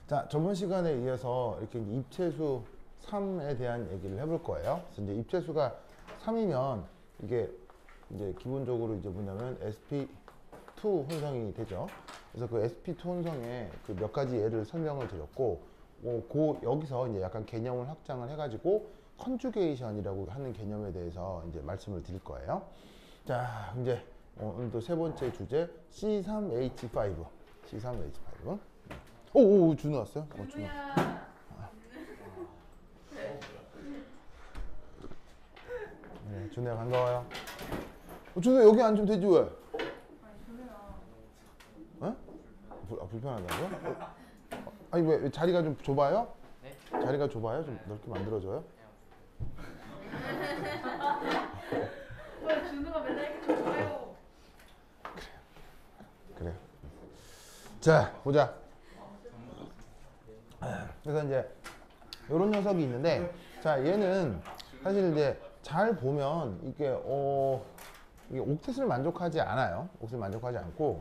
자, 저번 시간에 이어서 이렇게 이제 입체수 3에 대한 얘기를 해볼 거예요. 그래서 이제 입체수가 3이면 이게 이제 기본적으로 이제 뭐냐면 sp2 혼성이 되죠. 그래서 그 sp2 혼성의 그 몇 가지 예를 설명을 드렸고, 여기서 이제 약간 개념을 확장을 해가지고 컨주게이션이라고 하는 개념에 대해서 이제 말씀을 드릴 거예요. 자, 이제 오늘도 세 번째 주제 C3H5. C3H5. 오, 준우 왔어요? 준우. 네, 준우야 반가워요. 준우 여기 앉으면 되지 왜? 어? 불편하다고요? 아니 왜 자리가 좀 좁아요? 네? 자리가 좁아요? 좀 넓게 만들어줘요? 왜 준우가 맨날 이렇게 좋아요? 그래요. 자, 보자. 그래서 이제 이런 녀석이 있는데, 자, 얘는 사실 이제 잘 보면 이게 옥텟을 만족하지 않아요. 옥텟을 만족하지 않고,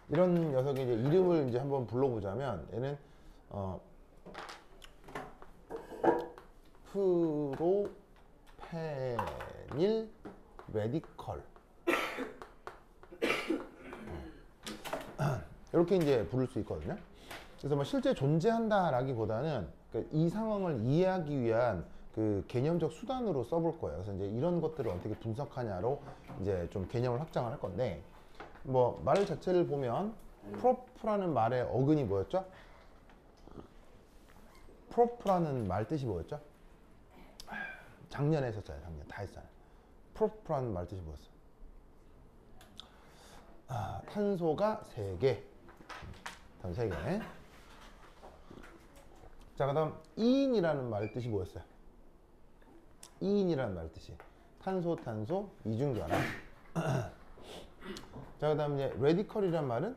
이런 녀석의 이제 이름을 이제 한번 불러보자면, 얘는 프로페닐 레디컬. 이렇게 이제 부를 수 있거든요. 그래서 뭐 실제 존재한다라기보다는 이 상황을 이해하기 위한 그 개념적 수단으로 써볼 거예요. 그래서 이제 이런 것들을 어떻게 분석하냐로 이제 좀 개념을 확장을 할 건데, 뭐 말 자체를 보면 프로프라는 말의 어근이 뭐였죠? 프로프라는 말 뜻이 뭐였죠? 작년에 했었잖아요. 작년 다 했잖아요. 프로프라는 말 뜻이 뭐였어요? 탄소가 3개. 탄소 3개. 자, 그 다음 이인이라는 말 뜻이 뭐였어요? 이인이라는 말 뜻이 탄소 이중결합. 자, 그 다음 이제 레디컬이란 말은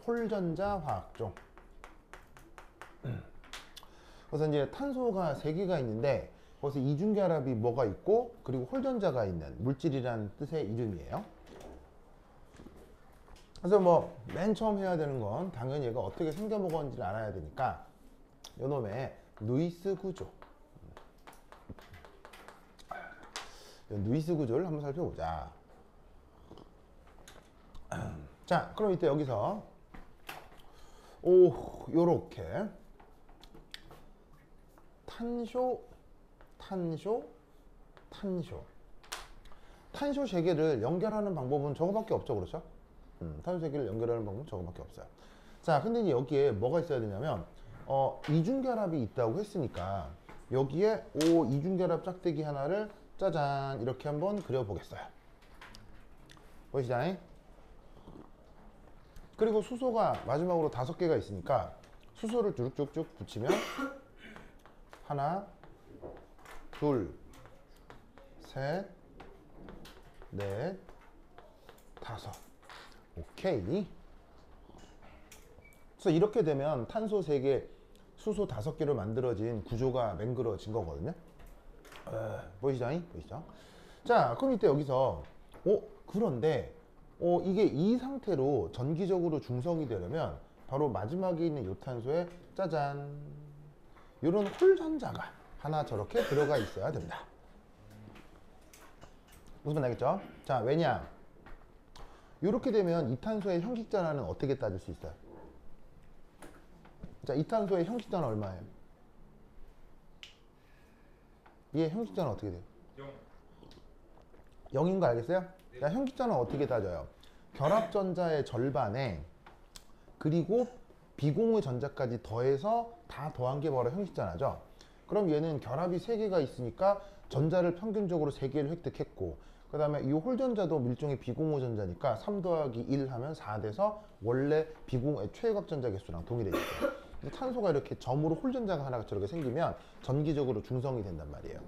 홀전자 화학종. 그래서 이제 탄소가 3개가 있는데 거기서 이중결합이 뭐가 있고 그리고 홀전자가 있는 물질이라는 뜻의 이름이에요. 그래서 뭐 맨 처음 해야 되는 건 당연히 얘가 어떻게 생겨먹었는지를 알아야 되니까 요놈의 누이스 구조, 누이스 구조를 한번 살펴보자. 자, 그럼 이때 여기서 요렇게 탄쇼 3개를 연결하는 방법은 저거밖에 없죠, 그렇죠? 탄소 3개를 연결하는 방법은 저거밖에 없어요. 자, 근데 이제 여기에 뭐가 있어야 되냐면 이중결합이 있다고 했으니까 여기에 이중결합 짝대기 하나를 짜잔 이렇게 한번 그려보겠어요. 보이시죠? 그리고 수소가 마지막으로 5개가 있으니까 수소를 쭉쭉쭉 붙이면 하나, 둘, 셋, 넷, 5. 오케이. 그래서 이렇게 되면 탄소 3개, 수소 5개로 만들어진 구조가 맹글어진 거거든요. 보이시죠? 보이시죠? 자, 그럼 이때 여기서 그런데 이게 이 상태로 전기적으로 중성이 되려면 바로 마지막에 있는 이 탄소에 짜잔 이런 홀전자가 하나 저렇게 들어가 있어야 됩니다. 무슨 말 알겠죠? 자, 왜냐? 이렇게 되면 이 탄소의 형식전환은 어떻게 따질 수 있어요? 자, 이 탄소의 형식전환 얼마예요? 얘 형식전환 어떻게 돼요? 0인 거 알겠어요? 네. 자, 형식전환 어떻게 따져요? 결합전자의 절반에 그리고 비공유 전자까지 더해서 다 더한 게 바로 형식전환이죠. 그럼 얘는 결합이 3개가 있으니까 전자를 평균적으로 3개를 획득했고, 그 다음에 이 홀전자도 일종의 비공유 전자니까 3 더하기 1 하면 4 돼서 원래 최외곽 전자 개수랑 동일해지죠. 탄소가 이렇게 점으로 홀전자가 하나가 저렇게 생기면 전기적으로 중성이 된단 말이에요.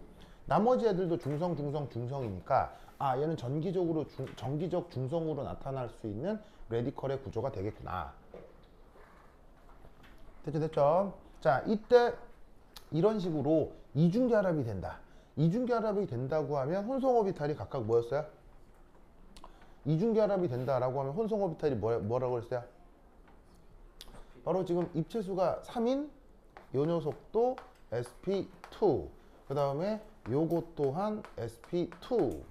나머지 애들도 중성이니까 얘는 전기적 중성으로 나타날 수 있는 레디컬의 구조가 되겠구나. 됐죠? 자, 이때 이런 식으로 이중결합이 된다. 이중결합이 된다고 하면 혼성오비탈이 각각 뭐였어요? 이중결합이 된다라고 하면 혼성 오비탈이 뭐라고 그랬어요? 바로 지금 입체수가 3인 요 녀석도 sp2 그 다음에 요것 또한 sp2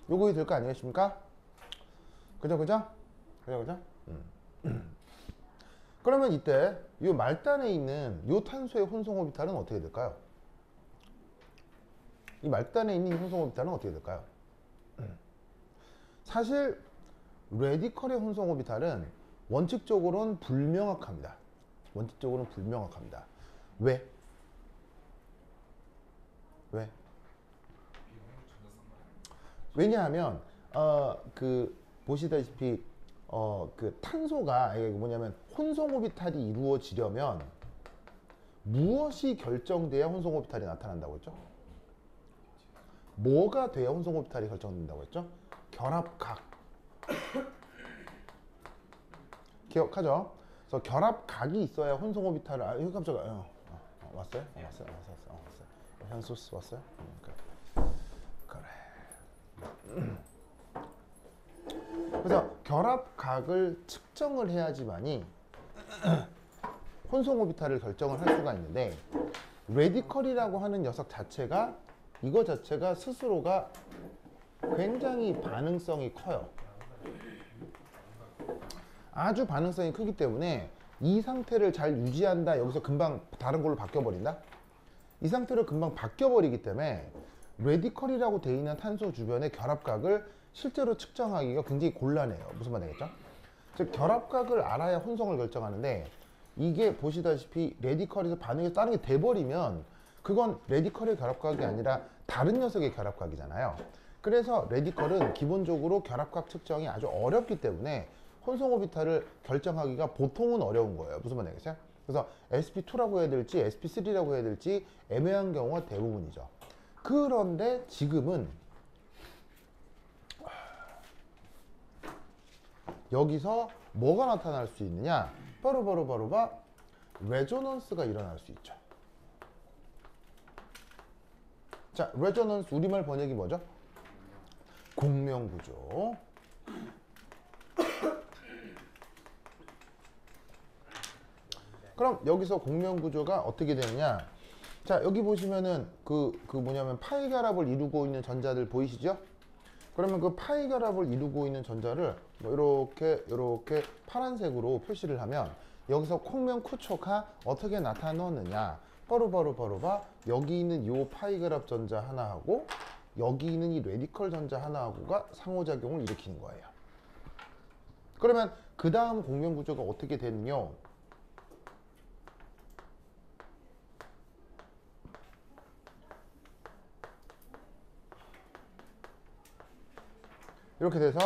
요거이 될 거 아니겠습니까? 그죠? 그러면 이때 요 말단에 있는 요 탄소의 혼성 오비탈은 어떻게 될까요? 이 말단에 있는 혼성 오비탈은 어떻게 될까요? 사실 레디컬의 혼성 오비탈은 원칙적으로는 불명확합니다. 왜? 왜냐하면 보시다시피 그 탄소가 이게 뭐냐면 혼성 오비탈이 이루어지려면 무엇이 결정돼야 혼성 오비탈이 나타난다고 했죠? 뭐가 돼야 혼성 오비탈이 결정된다고 했죠? 결합각. 기억하죠? 그래서 결합각이 있어야 혼성 오비탈을 이거 깜짝이야. 왔어요? 왔어요. 현소스 왔어요? 그래. 그래서 결합각을 측정을 해야지만이 혼성 오비탈을 결정을 할 수가 있는데 레디컬이라고 하는 녀석 자체가 이거 자체가 스스로가 굉장히 반응성이 커요. 아주 반응성이 크기 때문에 이 상태를 잘 유지한다. 여기서 금방 다른 걸로 바뀌어버린다. 이 상태로 금방 바뀌어버리기 때문에 레디컬이라고 되어 있는 탄소 주변의 결합각을 실제로 측정하기가 굉장히 곤란해요. 무슨 말 되겠죠? 즉 결합각을 알아야 혼성을 결정하는데 이게 보시다시피 레디컬에서 반응해서 다른 게 돼버리면 그건 레디컬의 결합각이 아니라 다른 녀석의 결합각이잖아요. 그래서 레디컬은 기본적으로 결합각 측정이 아주 어렵기 때문에 혼성 오비탈을 결정하기가 보통은 어려운 거예요. 무슨 말 되겠어요? 그래서 sp2라고 해야 될지 sp3라고 해야 될지 애매한 경우가 대부분이죠. 그런데 지금은 여기서 뭐가 나타날 수 있느냐? 바로 레조넌스가 일어날 수 있죠. 자, 레조넌스 우리말 번역이 뭐죠? 공명구조. 그럼 여기서 공명구조가 어떻게 되느냐? 자, 여기 보시면은 뭐냐면 파이 결합을 이루고 있는 전자들 보이시죠? 그러면 그 파이 결합을 이루고 있는 전자를 뭐 이렇게 파란색으로 표시를 하면 여기서 콩명쿠초가 어떻게 나타나느냐? 바로 여기 있는 요 파이 결합 전자 하나하고 여기 있는 이 레디컬 전자 하나하고가 상호작용을 일으키는 거예요. 그러면 그 다음 공명구조가 어떻게 되느냐? 이렇게 돼서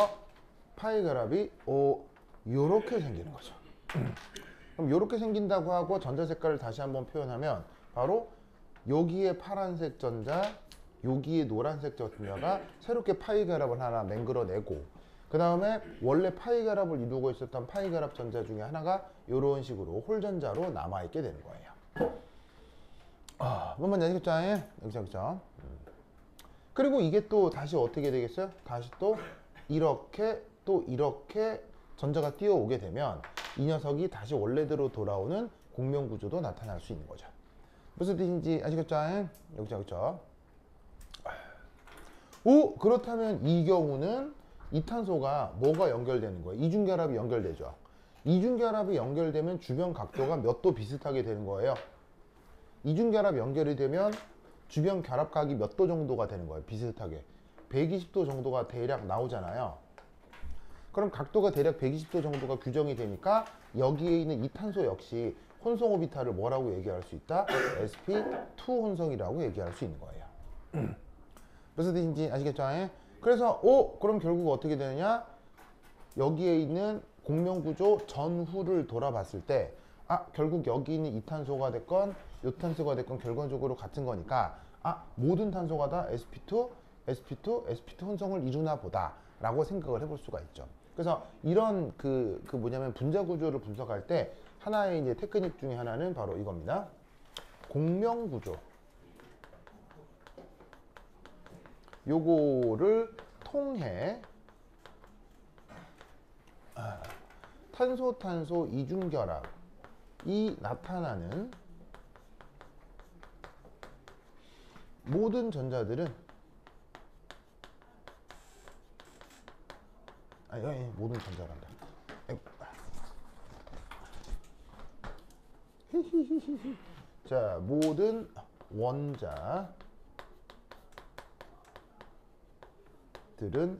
파이 결합이 요렇게 생기는 거죠. 그럼 요렇게 생긴다고 하고 전자 색깔을 다시 한번 표현하면 바로 여기에 파란색 전자, 여기에 노란색 전자가 새롭게 파이 결합을 하나 맹글어내고 그 다음에 원래 파이 결합을 이루고 있었던 파이 결합 전자 중에 하나가 이런 식으로 홀 전자로 남아있게 되는 거예요. 뭔 말인지 아시겠죠? 여기서. 그리고 이게 또 다시 어떻게 되겠어요? 다시 또 이렇게 전자가 뛰어오게 되면 이 녀석이 다시 원래대로 돌아오는 공명구조도 나타날 수 있는 거죠. 무슨 뜻인지 아시겠죠? 여기죠. 그렇다면 이 경우는 이 탄소가 뭐가 연결되는 거예요? 이중결합이 연결되죠. 이중결합이 연결되면 주변 각도가 몇 도 비슷하게 되는 거예요. 이중결합 연결이 되면 주변 결합각이 몇 도 정도가 되는 거예요. 비슷하게 120도 정도가 대략 나오잖아요. 그럼 각도가 대략 120도 정도가 규정이 되니까 여기에 있는 이 탄소 역시 혼성 오비탈을 뭐라고 얘기할 수 있다? sp2 혼성이라고 얘기할 수 있는 거예요. 무슨 뜻인지 아시겠죠? 그래서 그럼 결국 어떻게 되느냐? 여기에 있는 공명구조 전후를 돌아봤을 때 결국 여기 있는 이 탄소가 됐건 이 탄소가 됐건 결과적으로 같은 거니까 모든 탄소가 다 sp2 혼성을 이루나 보다 라고 생각을 해볼 수가 있죠. 그래서 이런 뭐냐면 분자 구조를 분석할 때 하나의 이제 테크닉 중에 하나는 바로 이겁니다. 공명구조 요거를 통해 탄소 이중결합이 나타나는 모든 전자들은 모든 전자란다. 자, 모든 원자들은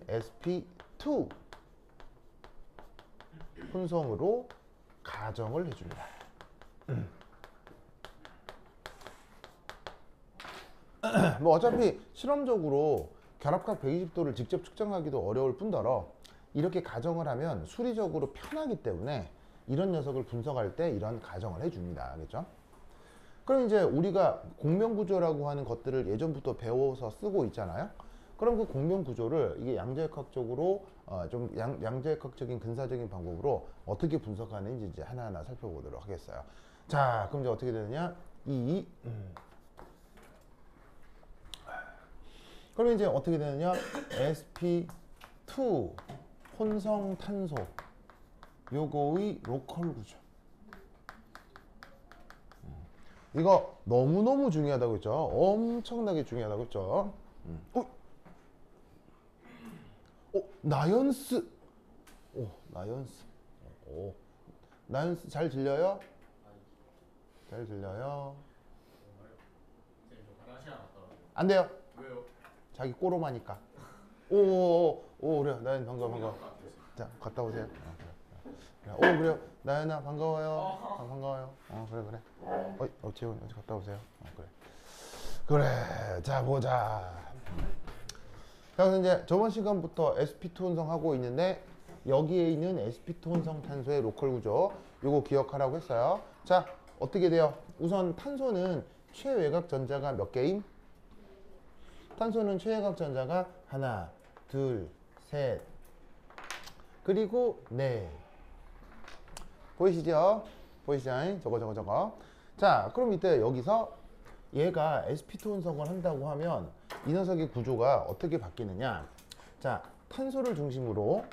sp2 혼성으로 가정을 해줍니다. 뭐 어차피 실험적으로 결합각 120도를 직접 측정하기도 어려울 뿐더러 이렇게 가정을 하면 수리적으로 편하기 때문에 이런 녀석을 분석할 때 이런 가정을 해줍니다. 알겠죠? 그럼 이제 우리가 공명구조라고 하는 것들을 예전부터 배워서 쓰고 있잖아요. 그럼 그 공명구조를 이게 양자역학적으로 좀 양자역학적인 근사적인 방법으로 어떻게 분석하는지 이제 하나하나 살펴보도록 하겠어요. 자, 그럼 이제 어떻게 되느냐? 그럼 이제 어떻게 되느냐? sp2 혼성 탄소 요거의 로컬 구조. 이거 너무너무 중요하다고 했죠. 엄청나게 중요하다고 했죠. 나연스. 나연스. 나연스 잘 들려요? 잘 들려요? 안 돼요. 왜요? 자기 꼬로마니까. 그래. 나연 반가워. 자, 갔다 오세요. 그래요. 나연아 반가워요. 반가워요. 그래. 재훈이 어디 갔다 오세요. 그래. 자, 보자. 그래서 이제 저번 시간부터 sp2 혼성하고 있는데 여기에 있는 sp2 혼성 탄소의 로컬 구조 요거 기억하라고 했어요. 자, 어떻게 돼요? 우선 탄소는 최외곽 전자가 몇 개임? 탄소는 최외곽 전자가 하나, 둘, 셋, 그리고 넷. 보이시죠? 저거. 자, 그럼 이때 여기서 얘가 sp2 혼성을 한다고 하면 이 녀석의 구조가 어떻게 바뀌느냐? 자, 탄소를 중심으로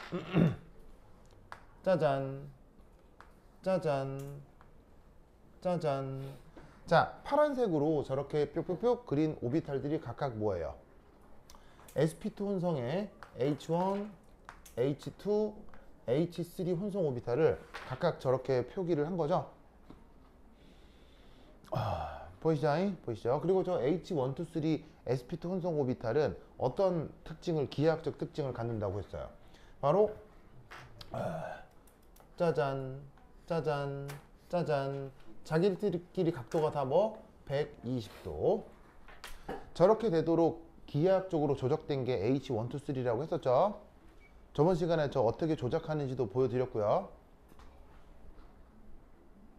짜잔. 자, 파란색으로 저렇게 뿅뿅뿅 그린 오비탈들이 각각 뭐예요? sp2 혼성의 H1, H2, H3 혼성 오비탈을 각각 저렇게 표기를 한 거죠. 보이시죠? 그리고 저 H1, 2, 3 sp2 혼성 오비탈은 어떤 특징을, 기하학적 특징을 갖는다고 했어요. 바로 짜잔. 자기들끼리 각도가 다 뭐? 120도. 저렇게 되도록 기하학적으로 조작된 게 H1, 2, 3라고 했었죠. 저번 시간에 저 어떻게 조작하는지도 보여드렸고요.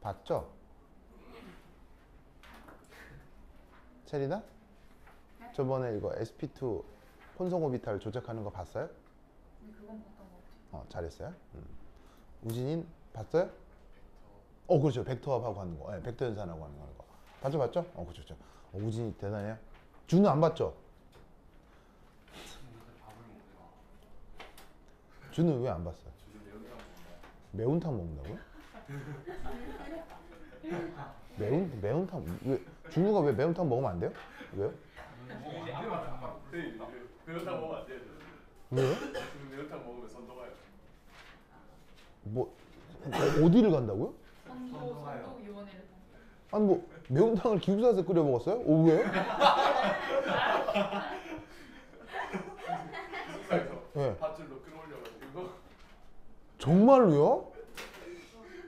봤죠? 체리나? 저번에 이거 sp2 혼성 오비탈 조작하는 거 봤어요? 그건 봤던 것 같아요. 잘했어요. 우진인 봤어요? 그렇죠. 벡터합하고 하는 거. 벡터 연산하고 하는 거. 봤죠? 그렇죠. 우진이 대단해요. 준우 안 봤죠? 준우 왜 안 봤어요? 매운탕 먹는다고요? 매운탕 왜? 준우가 왜 매운탕 먹으면 안 돼요? 왜요? 매운탕 먹으면 안 돼요. 왜요? 매운탕 먹으면 선동해요. 뭐 어디를 간다고요? 선도위원회를 아니 뭐 매운탕을 기숙사에서 끓여 먹었어요? 왜? 기숙사에서 네. 밧줄로 끌어올려가지고. 정말로요?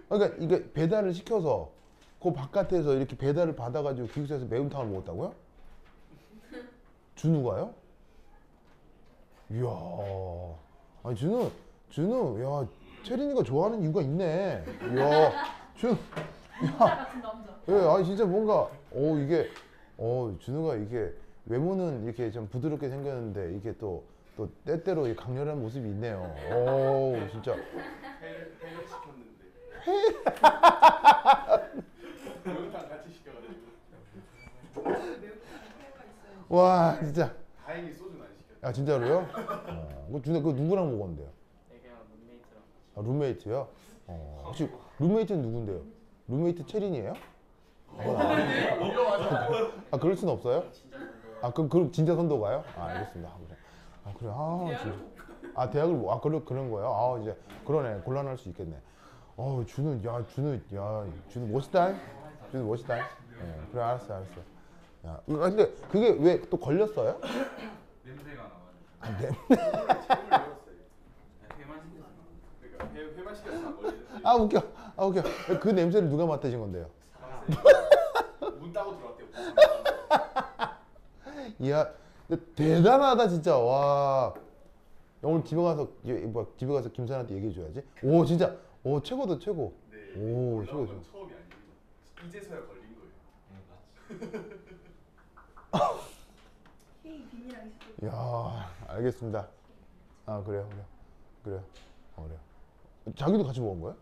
그러니까 이게 배달을 시켜서 그 바깥에서 이렇게 배달을 받아가지고 기숙사에서 매운탕을 먹었다고요? 준우가요? 이야, 아니 준우, 야, 채린이가 좋아하는 이유가 있네. 이야, 준우, 같은 남자. 아니 진짜 뭔가, 이게, 준우가 이게 외모는 이렇게 좀 부드럽게 생겼는데 이게 또 때때로 이 강렬한 모습이 있네요. 진짜. 회를 시켰는데. 매운탕 같이 시켜가지고. 매운탕 회가 있어요. 와, 진짜. 다행히 소주는 안 시켰어. 진짜로요? 그 준호 그 누구랑 먹었는데요? 네, 그냥 룸메이트랑 같이. 아, 룸메이트요? 혹시 룸메이트는 누군데요? 룸메이트 체린이에요? 아 그럴 순 없어요? 진짜 선도. 아 그럼 진짜 선도가요? 아 알겠습니다. 아 그래. 진짜. 아 대학을 그런 거예요? 아 이제 그러네 곤란할 수 있겠네. 준우 준우 멋있다. 준우 멋있다. 그래 알았어. 야 근데 그게 왜 또 걸렸어요? 냄새가 나가지고. 아 네. 제물 배웠어요. 회만 시켰어. 그러니까 회만 시켜서 안 걸리는데. 아 웃겨. 그 냄새를 누가 맡으신 건데요? 문 따고 들어왔대요. 이야 대단하다 진짜 와. 오늘 집에 가서 김선한테 얘기해 줘야지. 오 진짜 최고다 최고. 네. 오, 올라온 최고죠. 건 처음이 아닙니다. 이제서야 걸린 거예요. K 비밀하기 싫어. 야 알겠습니다. 아 그래요. 그래요. 자기도 같이 먹은 거예요?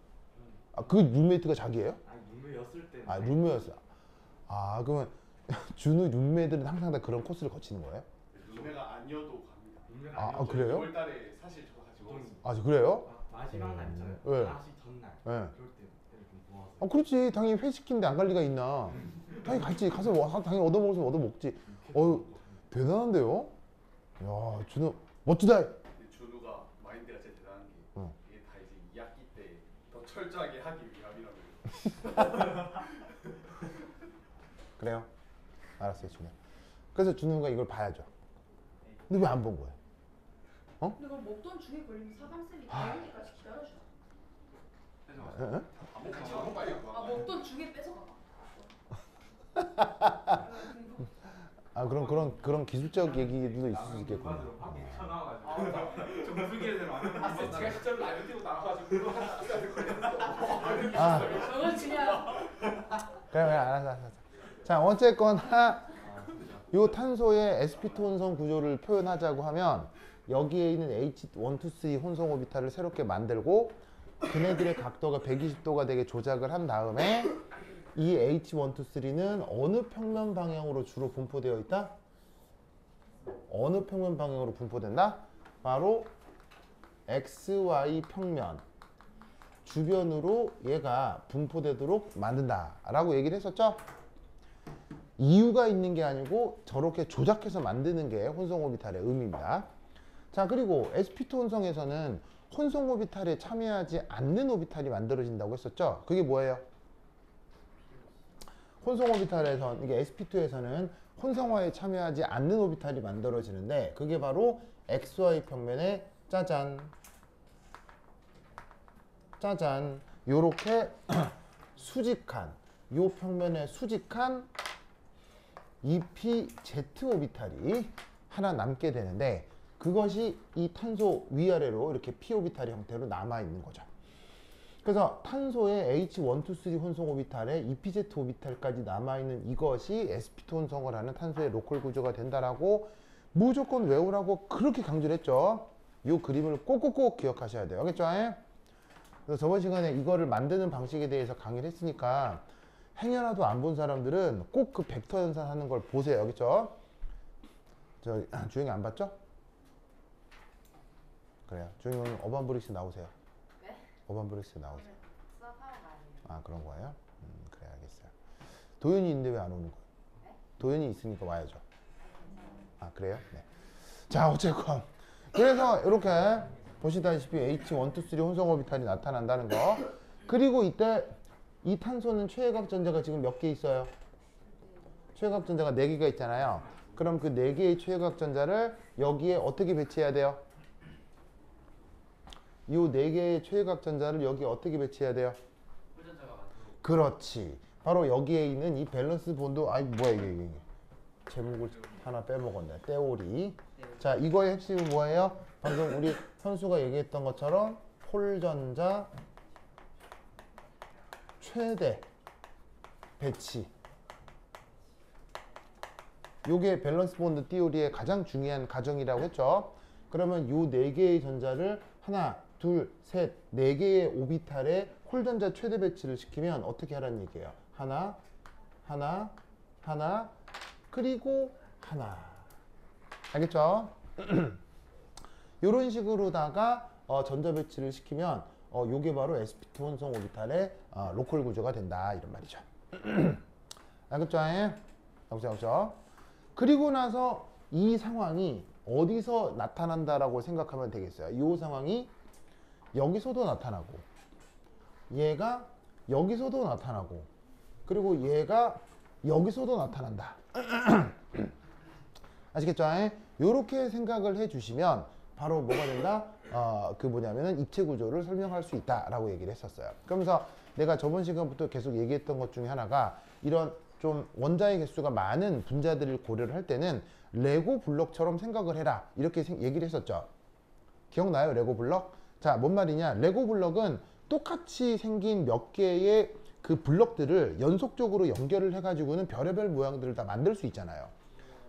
아 그 룸메이트가 자기예요? 아니 룸메였을 때. 아 룸메였어. 아 그러면 준우 룸메들은 항상 다 그런 코스를 거치는 거예요? 룸메가 아니어도 갑니다. 룸메가 아, 아니어도 그래요? 6월달에 사실 저 같이 먹었습니다. 아 그래요? 마지막 날 있잖아요. 네. 다시 전날. 네. 그럴 때를 좀 모아서. 아 그렇지 당연히 회시키는데 안 갈 리가 있나? 당연히 갔지 가서 당연히 얻어 먹을 수 얻어 먹지. 대단한데요? 야 준우 멋지다. 근데 준우가 마인드가 제일 대단한 게 이게 다 이제 2학기 때 더 철저하게 하기 위함이라고. 그래요? 알았어요 준우. 그래서 준우가 이걸 봐야죠. 근데 왜 안 본 거예요? 근데 그럼 먹던 중에 걸리면 사감쌤이 배우기까지 기다려줘. 에? 같이 먹어 빨리. 먹던 중에 뺏어가. 아 그런 기술적 얘기도 있을 수 있겠군요. 좀 불길해서 제가 진짜로 라면 뛰고 나와가지고 그거 하나 걸렸어. 아 저건 그냥 그래 알았어. 자 어쨌거나 요 탄소의 sp2 혼성 구조를 표현하자고 하면 여기에 있는 H123 혼성 오비탈을 새롭게 만들고 그네들의 각도가 120도가 되게 조작을 한 다음에 이 H123는 어느 평면 방향으로 주로 분포되어 있다? 어느 평면 방향으로 분포된다? 바로 XY 평면 주변으로 얘가 분포되도록 만든다 라고 얘기를 했었죠? 이유가 있는 게 아니고 저렇게 조작해서 만드는 게 혼성 오비탈의 의미입니다. 자 그리고 sp2 혼성에서는 혼성 오비탈에 참여하지 않는 오비탈이 만들어진다고 했었죠? 그게 뭐예요? 혼성 오비탈에서 이게 sp2에서는 혼성화에 참여하지 않는 오비탈이 만들어지는데 그게 바로 xy 평면에 짜잔 요렇게 수직한 요 평면에 수직한 EPZ 오비탈이 하나 남게 되는데 그것이 이 탄소 위아래로 이렇게 p 오비탈의 형태로 남아 있는 거죠. 그래서 탄소의 H123 혼성 오비탈에 EPZ 오비탈까지 남아있는 이것이 sp2 혼성을 하는 탄소의 로컬 구조가 된다라고 무조건 외우라고 그렇게 강조를 했죠. 이 그림을 꼭꼭꼭 기억하셔야 돼요. 알겠죠? 그래서 저번 시간에 이거를 만드는 방식에 대해서 강의를 했으니까 행여라도 안 본 사람들은 꼭 그 벡터 연산 하는 걸 보세요. 알겠죠? 주영이 안 봤죠? 그래요. 주영이 오늘 어반브릭스 나오세요. 네? 어반브릭스 나오세요. 수업하고 가요. 아 그런 거예요? 그래 알겠어요. 도현이 있는데 왜 안 오는 거예요? 네? 도현이 있으니까 와야죠. 괜찮아요. 아 그래요? 네. 자 어쨌건 그래서 이렇게 보시다시피 H123 혼성 오비탈이 나타난다는 거. 그리고 이때 이 탄소는 최외곽 전자가 지금 몇 개 있어요? 최외곽 전자가 4개가 있잖아요. 그럼 그 4개의 최외곽 전자를 여기에 어떻게 배치해야 돼요? 이 4개의 최외곽 전자를 여기에 어떻게 배치해야 돼요? 홀전자가 맞도록. 그렇지. 바로 여기에 있는 이 밸런스 본드. 아이 뭐야 이게. 제목을 하나 빼먹었네. 떼오리. 자 이거의 핵심은 뭐예요? 방금 우리 현수가 얘기했던 것처럼 홀전자 최대 배치. 요게 밸런스 본드 띠오리의 가장 중요한 가정이라고 했죠. 그러면 요 4개의 전자를 하나, 둘, 셋, 4개의 오비탈에 홀전자 최대 배치를 시키면 어떻게 하라는 얘기예요? 하나, 그리고 하나. 알겠죠? 이런 식으로다가 전자 배치를 시키면 요게 바로 sp2 혼성 오비탈의 로컬 구조가 된다 이런 말이죠. 알겠죠? 알겠죠? 그리고 나서 이 상황이 어디서 나타난다라고 생각하면 되겠어요. 이 상황이 여기서도 나타나고 얘가 여기서도 나타나고 그리고 얘가 여기서도 나타난다. 아시겠죠? 이렇게 생각을 해주시면 바로 뭐가 된다? 뭐냐면은 입체 구조를 설명할 수 있다라고 얘기를 했었어요. 그러면서 내가 저번 시간부터 계속 얘기했던 것 중에 하나가 이런 좀 원자의 개수가 많은 분자들을 고려를 할 때는 레고 블럭처럼 생각을 해라 이렇게 얘기를 했었죠. 기억나요? 레고 블럭? 자, 뭔 말이냐? 레고 블럭은 똑같이 생긴 몇 개의 그 블럭들을 연속적으로 연결을 해가지고는 별의별 모양들을 다 만들 수 있잖아요.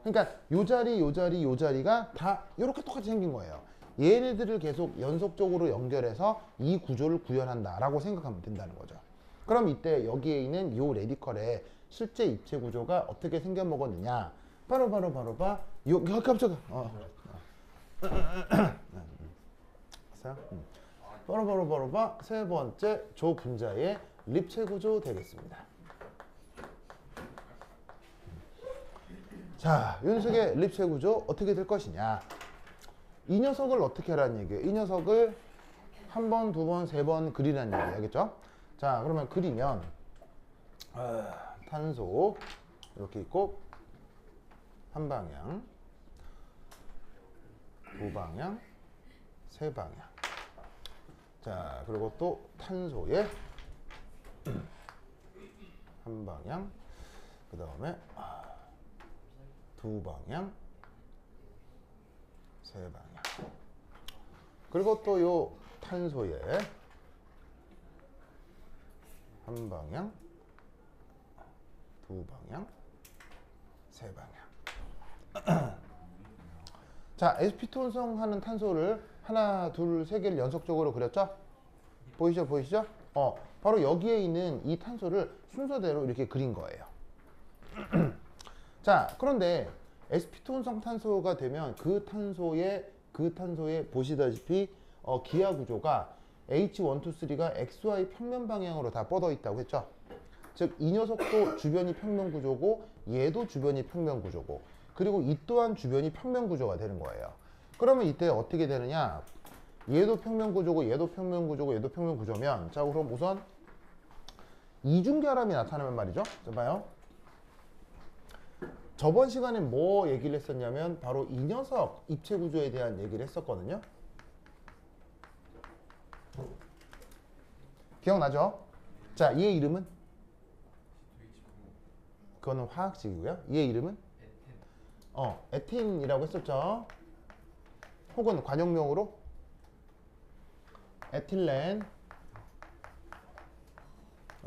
그러니까 요 자리, 요 자리, 요 자리가 다 이렇게 똑같이 생긴 거예요. 얘네들을 계속 연속적으로 연결해서 이 구조를 구현한다라고 생각하면 된다는 거죠. 그럼 이때 여기에 있는 요 레디컬의 실제 입체 구조가 어떻게 생겨 먹었느냐? 바로 깜짝아. 바로 세 번째 조 분자의 립체 구조 되겠습니다. 자, 윤석의 립체 구조 어떻게 될 것이냐? 이 녀석을 어떻게 하라는 얘기예요? 이 녀석을 한 번, 두 번, 세 번 그리라는 얘기예요. 알겠죠? 자, 그러면 그리면 탄소 이렇게 있고 한 방향, 두 방향, 세 방향. 자, 그리고 또 탄소에 한 방향, 그 다음에 두 방향, 세 방향. 그리고 또 요 탄소에 한 방향, 두 방향, 세 방향. 자, sp2 혼성하는 탄소를 하나, 둘, 세 개를 연속적으로 그렸죠? 보이시죠? 바로 여기에 있는 이 탄소를 순서대로 이렇게 그린 거예요. 자, 그런데 sp2 혼성 탄소가 되면 그 탄소에 보시다시피 기하 구조가 H1, 2, 3가 XY 평면 방향으로 다 뻗어 있다고 했죠. 즉, 이 녀석도 주변이 평면 구조고 얘도 주변이 평면 구조고 그리고 이 또한 주변이 평면 구조가 되는 거예요. 그러면 이때 어떻게 되느냐? 얘도 평면 구조고 얘도 평면 구조고 얘도 평면 구조면 자, 그럼 우선 이중결합이 나타나면 말이죠. 자, 봐요. 저번 시간에 뭐 얘기를 했었냐면 바로 이 녀석 입체 구조에 대한 얘기를 했었거든요. 기억나죠? 자, 얘의 이름은? 그거는 화학식이고요. 얘의 이름은? 에틴이라고 했었죠. 혹은 관용명으로 에틸렌.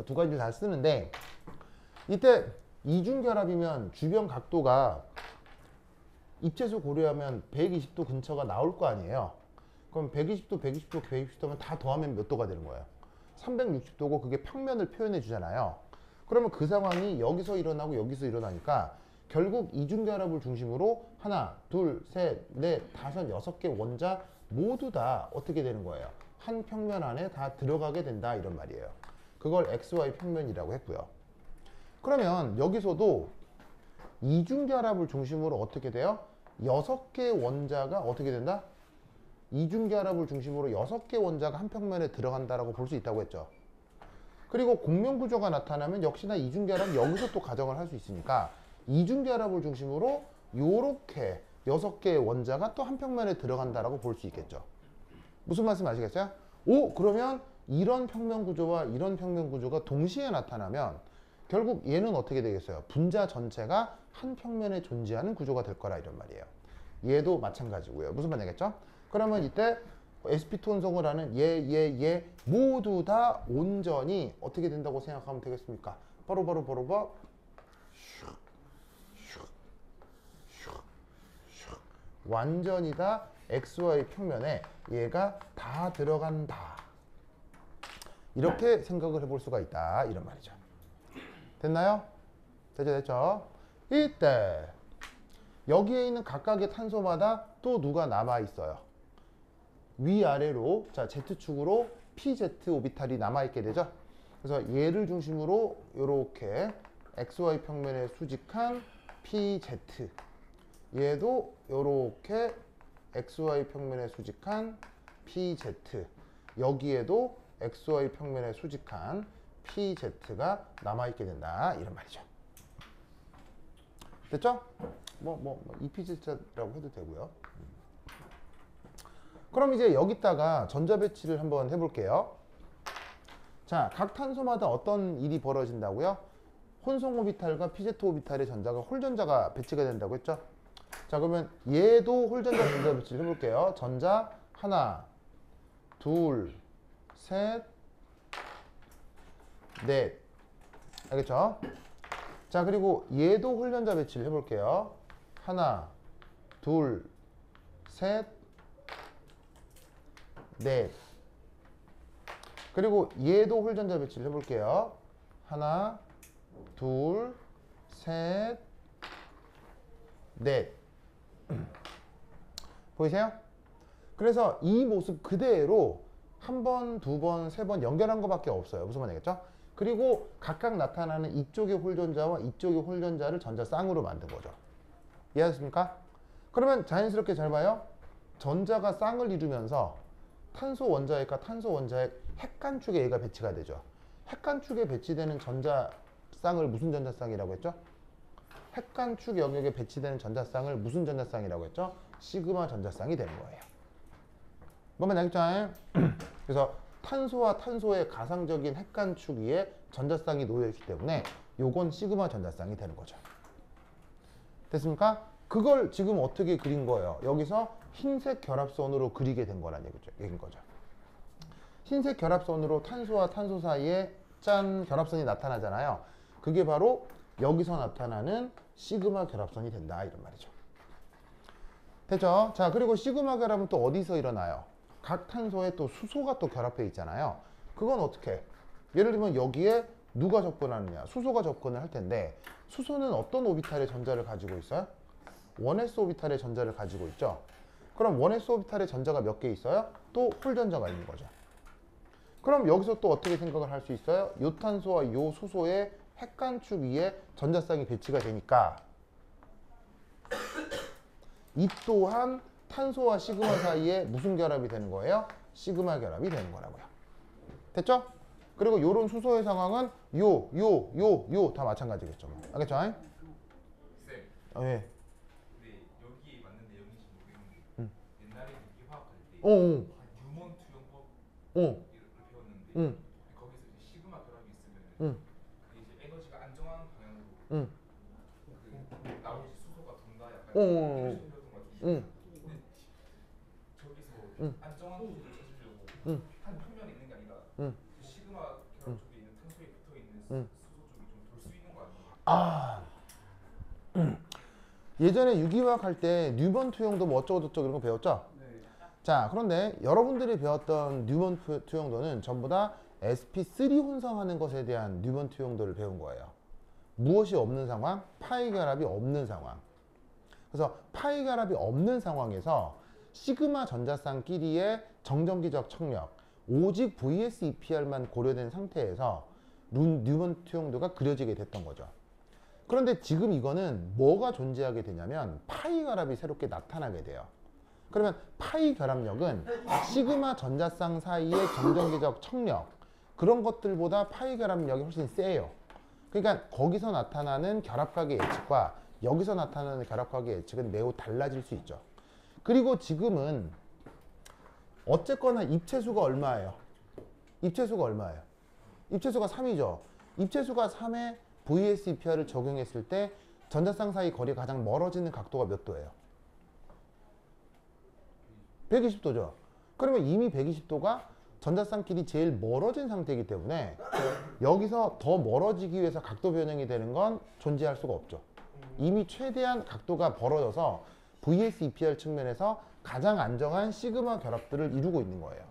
두 가지를 다 쓰는데 이때 이중결합이면 주변 각도가 입체수 고려하면 120도 근처가 나올 거 아니에요. 그럼 120도, 120도, 120도면 다 더하면 몇 도가 되는 거예요? 360도고 그게 평면을 표현해 주잖아요. 그러면 그 상황이 여기서 일어나고 여기서 일어나니까 결국 이중결합을 중심으로 하나, 둘, 셋, 넷, 다섯, 여섯 개 원자 모두 다 어떻게 되는 거예요? 한 평면 안에 다 들어가게 된다 이런 말이에요. 그걸 XY 평면이라고 했고요. 그러면 여기서도 이중결합을 중심으로 어떻게 돼요? 6개 원자가 어떻게 된다? 이중결합을 중심으로 6개 원자가 한 평면에 들어간다라고 볼 수 있다고 했죠. 그리고 공명구조가 나타나면 역시나 이중결합 여기서 또 가정을 할 수 있으니까 이중결합을 중심으로 요렇게 6개의 원자가 또 한 평면에 들어간다라고 볼 수 있겠죠. 무슨 말씀 아시겠어요? 그러면 이런 평면 구조와 이런 평면 구조가 동시에 나타나면 결국 얘는 어떻게 되겠어요? 분자 전체가 한 평면에 존재하는 구조가 될 거라 이런 말이에요. 얘도 마찬가지고요. 무슨 말이겠죠? 그러면 이때 sp2 혼성을 하는 얘 모두 다 온전히 어떻게 된다고 생각하면 되겠습니까? 바로 완전히 다 XY 평면에 얘가 다 들어간다. 이렇게 생각을 해볼 수가 있다. 이런 말이죠. 됐나요? 됐죠? 이때 여기에 있는 각각의 탄소마다 또 누가 남아 있어요. 위아래로 자 Z축으로 PZ 오비탈이 남아있게 되죠. 그래서 얘를 중심으로 이렇게 XY 평면에 수직한 PZ, 얘도 이렇게 XY 평면에 수직한 PZ, 여기에도 XY 평면에 수직한 PZ가 남아있게 된다 이런 말이죠. 됐죠? EPZ라고 해도 되고요. 그럼 이제 여기다가 전자 배치를 한번 해볼게요. 자, 각 탄소마다 어떤 일이 벌어진다고요? 혼성 오비탈과 피제트 오비탈의 전자가 홀전자가 배치가 된다고 했죠? 자, 그러면 얘도 홀전자 전자 배치를 해볼게요. 전자 하나, 둘, 셋, 넷. 알겠죠? 자, 그리고 얘도 홀전자 배치를 해볼게요. 하나, 둘, 셋, 넷. 그리고 얘도 홀전자 배치를 해볼게요. 하나, 둘, 셋, 넷. 보이세요? 그래서 이 모습 그대로 한 번, 두 번, 세 번 연결한 것밖에 없어요. 무슨 말이겠죠? 그리고 각각 나타나는 이쪽의 홀전자와 이쪽의 홀전자를 전자 쌍으로 만든 거죠. 이해하셨습니까? 그러면 자연스럽게 잘 봐요. 전자가 쌍을 이루면서 탄소 원자핵과 탄소 원자핵 핵간축에 얘가 배치가 되죠. 핵간축에 배치되는 전자 쌍을 무슨 전자쌍이라고 했죠? 핵간축 영역에 배치되는 전자쌍을 무슨 전자쌍이라고 했죠? 시그마 전자쌍이 되는 거예요. 뭔가 알겠죠? 그래서 탄소와 탄소의 가상적인 핵간축 위에 전자쌍이 놓여있기 때문에 요건 시그마 전자쌍이 되는 거죠. 됐습니까? 그걸 지금 어떻게 그린 거예요? 여기서 흰색 결합선으로 그리게 된 거란 얘기인 거죠. 흰색 결합선으로 탄소와 탄소 사이에 짠 결합선이 나타나잖아요. 그게 바로 여기서 나타나는 시그마 결합선이 된다 이런 말이죠. 됐죠? 자, 그리고 시그마 결합은 또 어디서 일어나요? 각 탄소에 또 수소가 또 결합해 있잖아요. 그건 어떻게? 예를 들면 여기에 누가 접근하느냐? 수소가 접근을 할 텐데 수소는 어떤 오비탈의 전자를 가지고 있어요? 1s 오비탈의 전자를 가지고 있죠. 그럼 1s 오비탈의 전자가 몇 개 있어요? 또 홀전자가 있는 거죠. 그럼 여기서 또 어떻게 생각을 할 수 있어요? 요 탄소와 요 수소의 핵간축 위에 전자쌍이 배치가 되니까 이 또한 탄소와 시그마 사이에 무슨 결합이 되는 거예요? 시그마 결합이 되는 거라고요. 됐죠? 그리고 요런 수소의 상황은 요 다 마찬가지겠죠. 알겠죠? 쌤. 예. 근데 여기에 맞는데 여기인지 모르겠는데 옛날에 유기화학할 때 어. 뉴먼 투영법 어. 이걸 배웠는데 응. 거기서 이제 시그마 결합이 있으면 응. 그게 이제 에너지가 안정한 방향으로 응. 그 나머지 수소가 돈다 약간 어. 이런 식으로 배웠던 것 같은데 응. 근데 저기서 응. 안정한 구조를 찾으려고 응. 한 평면에 있는 게 아니라 응. 그 시그마 결합 쪽에 있는 탄소에 붙어 있는 응. 수소 쪽이 좀 돌 수 있는 거 아니에요? 아. 예전에 유기화학 할 때 뉴먼 투영도 뭐 어쩌고저쩌고 이런 거 배웠죠? 네. 자, 그런데 여러분들이 배웠던 뉴먼 투영도는 전부 다 sp3 혼성하는 것에 대한 뉴먼 투영도를 배운 거예요. 무엇이 없는 상황? 파이 결합이 없는 상황. 그래서 파이 결합이 없는 상황에서 시그마 전자쌍끼리의 정전기적 청력, 오직 VS-EPR만 고려된 상태에서 뉴먼 투영도가 그려지게 됐던 거죠. 그런데 지금 이거는 뭐가 존재하게 되냐면 파이 결합이 새롭게 나타나게 돼요. 그러면 파이 결합력은 시그마 전자쌍 사이의 정전기적 청력, 그런 것들보다 파이 결합력이 훨씬 세요. 그러니까 거기서 나타나는 결합각의 예측과 여기서 나타나는 결합각의 예측은 매우 달라질 수 있죠. 그리고 지금은 어쨌거나 입체수가 얼마예요? 입체수가 얼마예요? 입체수가 3이죠. 입체수가 3에 VS-EPR을 적용했을 때 전자쌍 사이 거리가 가장 멀어지는 각도가 몇 도예요? 120도죠. 그러면 이미 120도가 전자쌍끼리 제일 멀어진 상태이기 때문에 여기서 더 멀어지기 위해서 각도 변형이 되는 건 존재할 수가 없죠. 이미 최대한 각도가 벌어져서 VS-EPR 측면에서 가장 안정한 시그마 결합들을 이루고 있는 거예요.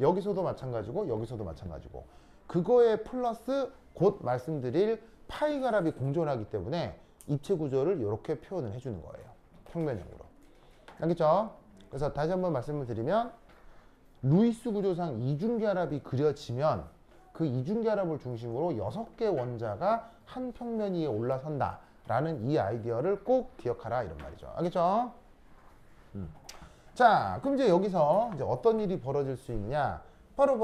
여기서도 마찬가지고 여기서도 마찬가지고 그거에 플러스 곧 말씀드릴 파이 결합이 공존하기 때문에 입체 구조를 이렇게 표현을 해주는 거예요. 평면형으로. 알겠죠? 그래서 다시 한번 말씀을 드리면 루이스 구조상 이중결합이 그려지면 그 이중결합을 중심으로 6개 원자가 한 평면 위에 올라선다 라는 이 아이디어를 꼭 기억하라 이런 말이죠. 알겠죠? 자, 그럼 이제 여기서 이제 어떤 일이 벌어질 수 있냐? 바로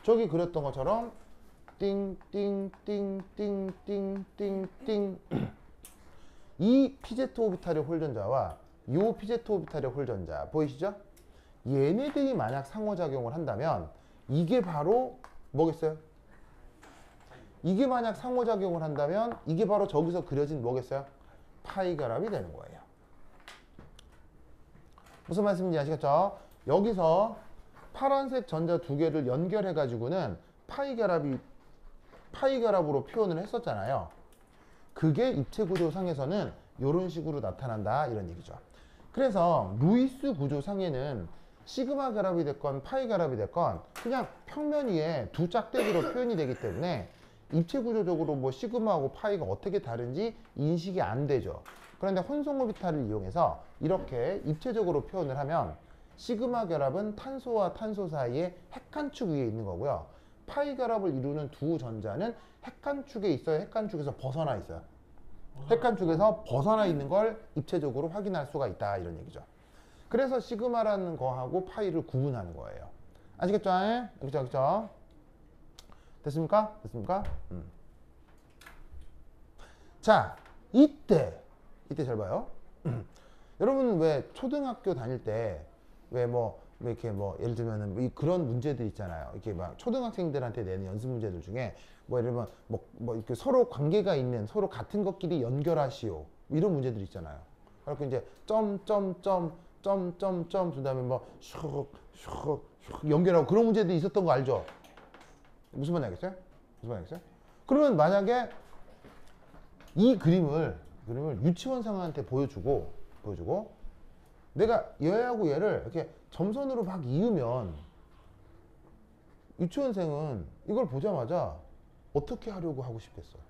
저기 그렸던 것처럼 띵띵띵띵띵띵띵 이 피제트 오비탈의 홀전자와 요 피제트 오비탈의 홀전자 보이시죠? 얘네들이 만약 상호작용을 한다면 이게 바로 뭐겠어요? 이게 만약 상호작용을 한다면 이게 바로 저기서 그려진 뭐겠어요? 파이 결합이 되는 거예요. 무슨 말씀인지 아시겠죠? 여기서 파란색 전자 두 개를 연결해 가지고는 파이 결합으로 표현을 했었잖아요. 그게 입체 구조상에서는 이런 식으로 나타난다 이런 얘기죠. 그래서 루이스 구조상에는 시그마 결합이 됐건 파이 결합이 됐건 그냥 평면 위에 두 짝대기로 표현이 되기 때문에 입체 구조적으로 뭐 시그마하고 파이가 어떻게 다른지 인식이 안 되죠. 그런데 혼성 오비탈을 이용해서 이렇게 입체적으로 표현을 하면 시그마 결합은 탄소와 탄소 사이에 핵간축 위에 있는 거고요. 파이 결합을 이루는 두 전자는 핵간축에 있어요. 핵간축에서 벗어나 있어요. 핵간축에서 벗어나 있는 걸 입체적으로 확인할 수가 있다 이런 얘기죠. 그래서 시그마라는 거하고 파이를 구분하는 거예요. 아시겠죠? 알겠죠? 됐습니까? 자, 이때 잘 봐요. 여러분 왜 초등학교 다닐 때 왜 이렇게 예를 들면은 그런 문제들 있잖아요. 이렇게 막 초등학생들한테 내는 연습 문제들 중에 예를 들면 이렇게 서로 관계가 있는 서로 같은 것끼리 연결하시오 이런 문제들 있잖아요. 그래서 이제 점점점 그다음에 슉슉슉 연결하고 그런 문제들이 있었던 거 알죠? 무슨 말인지 알겠어요? 그러면 만약에 이 그림을 유치원생한테 보여주고 내가 얘하고 얘를 이렇게 점선으로 막 이으면 유치원생은 이걸 보자마자 어떻게 하려고 하고 싶겠어요?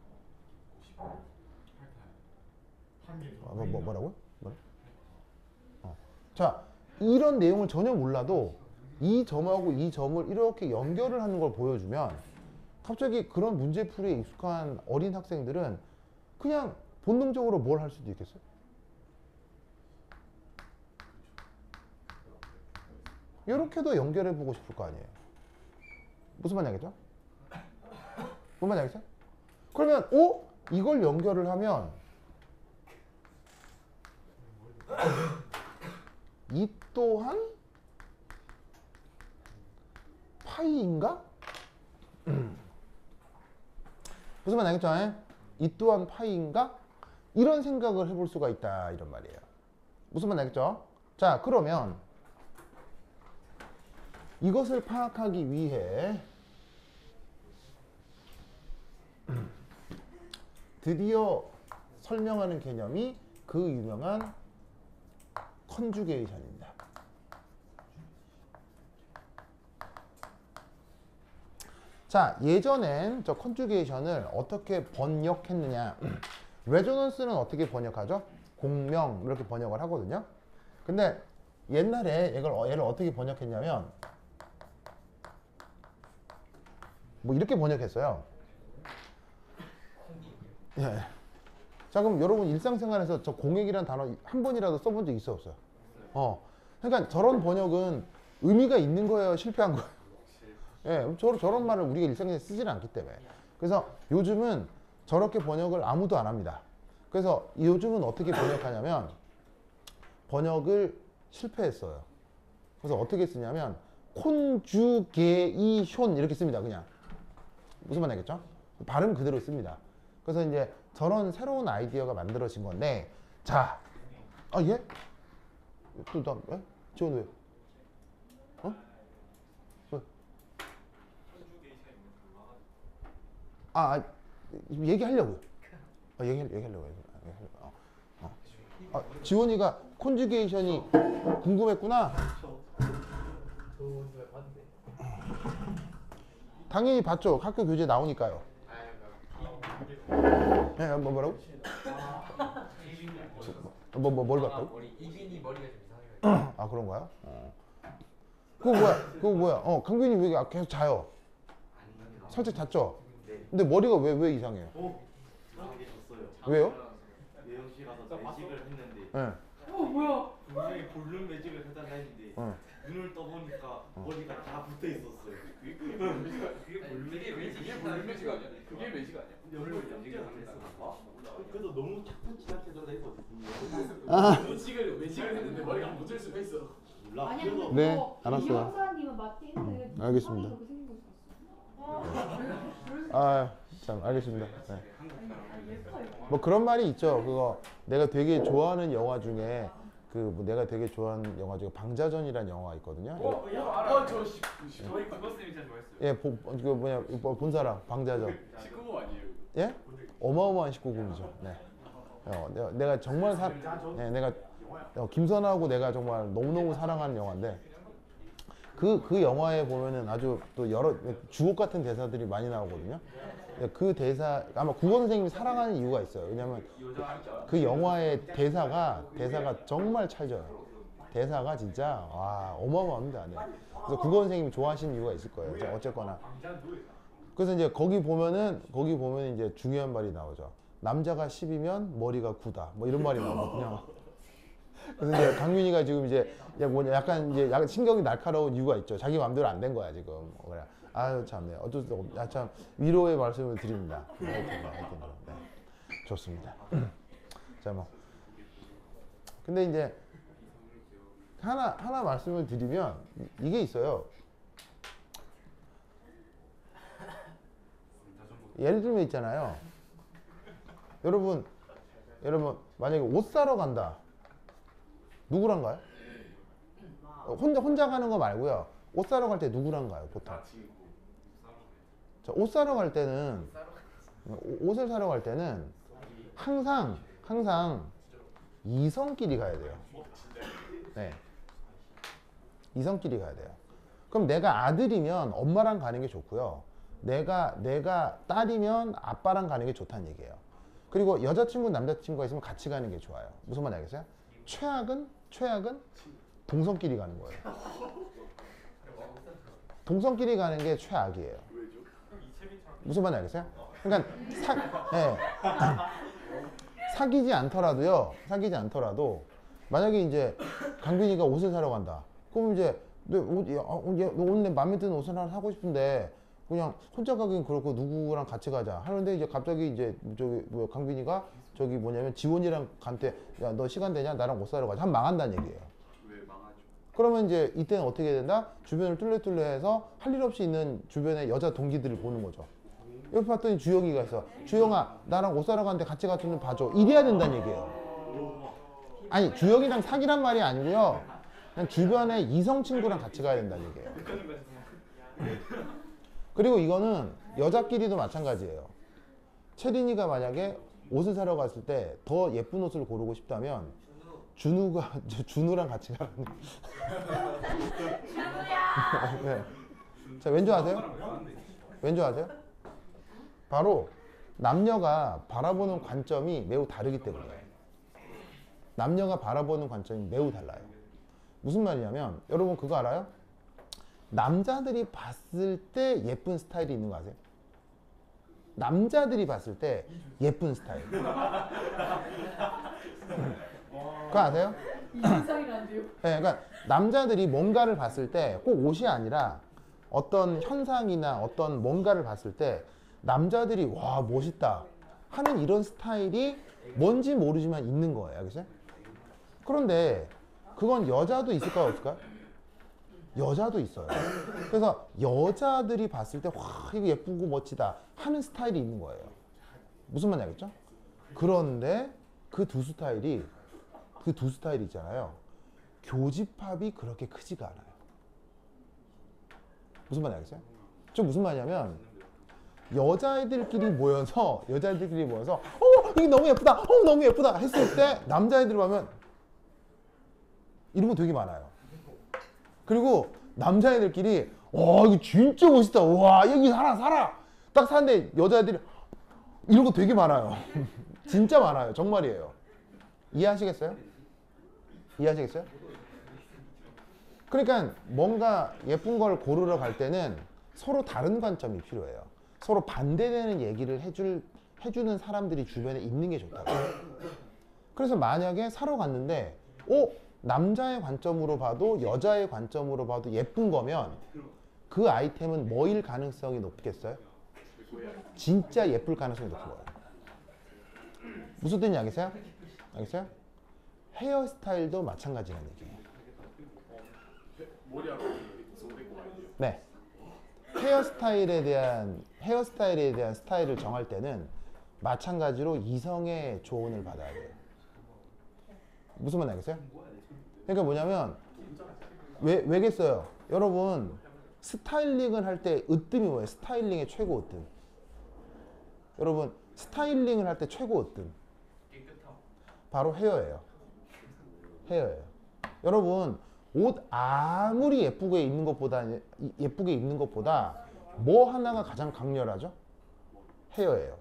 뭐라고요? 자, 이런 내용을 전혀 몰라도 이 점하고 이 점을 이렇게 연결을 하는 걸 보여주면 갑자기 그런 문제풀이에 익숙한 어린 학생들은 그냥 본능적으로 뭘 할 수도 있겠어요? 이렇게도 연결해 보고 싶을 거 아니에요. 무슨 말인지 알겠죠? 무슨 말인지 알겠어요? 그러면 이걸 연결을 하면 이 또한 파이인가? 무슨 말인지 알겠죠? 이 또한 파이인가? 이런 생각을 해볼 수가 있다 이런 말이에요. 무슨 말인지 알겠죠? 자, 그러면 이것을 파악하기 위해 드디어 설명하는 개념이 그 유명한 컨주게이션입니다. 자, 예전엔 저 컨주게이션을 어떻게 번역했느냐. 레조넌스는 어떻게 번역하죠? 공명 이렇게 번역을 하거든요. 근데 옛날에 얘를 어떻게 번역했냐면 이렇게 번역했어요. 예. 자, 그럼 여러분 일상생활에서 저 공액이라는 단어 한 번이라도 써본 적 있어 없어요? 그러니까 저런 번역은 의미가 있는 거예요, 실패한 거예요? 예, 저런 말을 우리가 일상에서 쓰지는 않기 때문에. 그래서 요즘은 저렇게 번역을 아무도 안 합니다. 그래서 요즘은 어떻게 번역하냐면 번역을 실패했어요. 그래서 어떻게 쓰냐면 콘주게이션 이렇게 씁니다. 그냥 무슨 말인지 알겠죠? 발음 그대로 씁니다. 그래서 이제 저런 새로운 아이디어가 만들어진 건데, 자, 예? 왜? 지원 왜? 왜? 얘기하려고요. 얘기하려고요. 지원이가 콘주게이션이 궁금했구나. 당연히 봤죠. 학교 교재 나오니까요. 네, 뭐라고? 뭘 봤다고? 머리 이빈이 머리가 좀 이상해요. 아 그런가요? 그거 뭐야? 강균이 왜 계속 자요? 살짝 잤죠? 근데 머리가 왜 이상해요? 이상하게 졌어요. 왜요? 미용실 가서 매직을 했는데 예. 뭐야? 분명히 볼륨 매직을 해달라 했는데 어. 눈을 떠보니까 머리가 다 붙어 있었어요. 그게 볼륨 매직 아니야? 그게 매직 아니야? 볼륨 매직을 안 했어. 그래도 너무 착착해달라 했거든요. 매직을 했는데 머리가 안 붙을 수가 있어. 몰라. 아니 그래서 근데 네, 그거 알았어요. 이형사님은 맞대는데 알겠습니다. 그렇게 생긴 거 있었어. 아, 참 알겠습니다. 네. 예뻐. 뭐 그런 말이 있죠. 그거 내가 되게 좋아하는 영화 중에 뭐 내가 되게 좋아하는 영화 중에 방자전이라는 영화가 있거든요. 저희 국어쌤이 진짜 좋아했어요. 예, 그 뭐냐 본 사람 방자전. 19금 아니에요? 예? 어마어마한 19금이죠. 네. 내가 정말 내가 김선하고 내가 정말 너무너무 사랑하는 영화인데 그 영화에 보면은 아주 또 여러 주옥 같은 대사들이 많이 나오거든요. 그 대사 아마 국어 선생님이 사랑하는 이유가 있어요. 왜냐면 그 영화의 대사가 정말 찰져요. 대사가 진짜 와 어마어마합니다. 네. 그래서 국어 선생님이 좋아하시는 이유가 있을 거예요. 어쨌거나. 그래서 이제 거기 보면은 이제 중요한 말이 나오죠. 남자가 10이면 머리가 9다. 뭐 이런 말이 나오거든요. 그래서 이제 강민이가 지금 이제 약간 신경이 날카로운 이유가 있죠. 자기 마음대로 안 된 거야 지금. 그래. 아유 참네. 어쩔 수 없. 참 위로의 말씀을 드립니다. 하여튼 네. 좋습니다. 자 뭐. 근데 이제 하나 말씀을 드리면 이게 있어요. 예를 들면 있잖아요. 여러분 만약에 옷 사러 간다. 누구랑 가요? 혼자 가는 거 말고요. 옷 사러 갈 때 누구랑 가요, 보통? 자, 옷을 사러 갈 때는 항상 이성끼리 가야 돼요. 네. 이성끼리 가야 돼요. 그럼 내가 아들이면 엄마랑 가는 게 좋고요. 내가 딸이면 아빠랑 가는 게 좋다는 얘기예요. 그리고 여자친구, 남자친구가 있으면 같이 가는 게 좋아요. 무슨 말인지 알겠어요? 최악은 동성끼리 가는 거예요. 동성끼리 가는 게 최악이에요. 무슨 말인지 알겠어요? 그러니까 사귀지 않더라도 만약에 이제 강빈이가 옷을 사러 간다. 그럼 이제 너 오늘 마음에 드는 옷을 하나 사고 싶은데 그냥 혼자 가긴 그렇고 누구랑 같이 가자 하는데 이제 갑자기 이제 강빈이가 지원이랑 간테 야 너 시간 되냐 나랑 옷 사러 가자 하면 망한다는 얘기예요. 왜 망하죠? 그러면 이제 이때는 어떻게 된다? 주변을 뚫레뚫레해서 할 일 없이 있는 주변의 여자 동기들을 보는 거죠. 옆에 봤더니 주영이가 있어. 주영아 나랑 옷 사러 가는데 같이 가서 좀 봐줘. 이래야 된다는 얘기예요. 아니 주영이랑 사귀란 말이 아니고요. 그냥 주변의 이성 친구랑 같이 가야 된다는 얘기예요. 그리고 이거는 여자끼리도 마찬가지예요. 채린이가 만약에 옷을 사러 갔을 때 더 예쁜 옷을 고르고 싶다면 준우랑 같이 가라는 네. 자, 왠지 아세요? 바로 남녀가 바라보는 관점이 매우 다르기 때문이에요. 남녀가 바라보는 관점이 매우 달라요. 무슨 말이냐면 여러분 그거 알아요? 남자들이 봤을 때 예쁜 스타일이 있는 거 아세요? 남자들이 봤을 때 예쁜 스타일. 그거 아세요? 이상이란데요. 네, 그러니까 남자들이 뭔가를 봤을 때 꼭 옷이 아니라 어떤 현상이나 어떤 뭔가를 봤을 때 남자들이 와 멋있다 하는 이런 스타일이 뭔지 모르지만 있는 거예요. 알겠어요? 그런데 그건 여자도 있을까요? 없을까요? 여자도 있어요. 그래서 여자들이 봤을 때 와 이거 예쁘고 멋지다 하는 스타일이 있는 거예요. 무슨 말인지 알겠죠? 그런데 그 두 스타일이 있잖아요. 교집합이 그렇게 크지가 않아요. 무슨 말인지 알겠어요? 저 무슨 말이냐면 여자애들끼리 모여서 이게 너무 예쁘다 너무 예쁘다 했을 때 남자애들 보면 이런 거 되게 많아요. 그리고 남자애들끼리 이거 진짜 멋있다 와 여기 살아 딱 사는데 여자애들이 이런 거 되게 많아요. 진짜 많아요. 정말이에요. 이해하시겠어요? 이해하시겠어요? 그러니까 뭔가 예쁜 걸 고르러 갈 때는 서로 다른 관점이 필요해요. 서로 반대되는 얘기를 해주는 사람들이 주변에 있는 게 좋다고. 그래서 만약에 사러 갔는데 남자의 관점으로 봐도 여자의 관점으로 봐도 예쁜 거면 그 아이템은 뭐일 가능성이 높겠어요? 진짜 예쁠 가능성이 높은 거예요. 무슨 뜻인지 알겠어요? 알겠어요? 헤어스타일도 마찬가지라는 얘기예요. 머리하러 소개고 가야 돼요. 네. 헤어스타일에 대한 스타일을 정할 때는 마찬가지로 이성의 조언을 받아야 돼요. 무슨 말 알겠어요? 그러니까 뭐냐면 왜겠어요? 여러분 스타일링을 할 때 으뜸이 뭐예요? 스타일링의 최고 으뜸. 여러분 스타일링을 할 때 최고 으뜸. 바로 헤어예요. 헤어예요. 여러분 옷 아무리 예쁘게 입는 것보다 뭐 하나가 가장 강렬하죠? 헤어예요.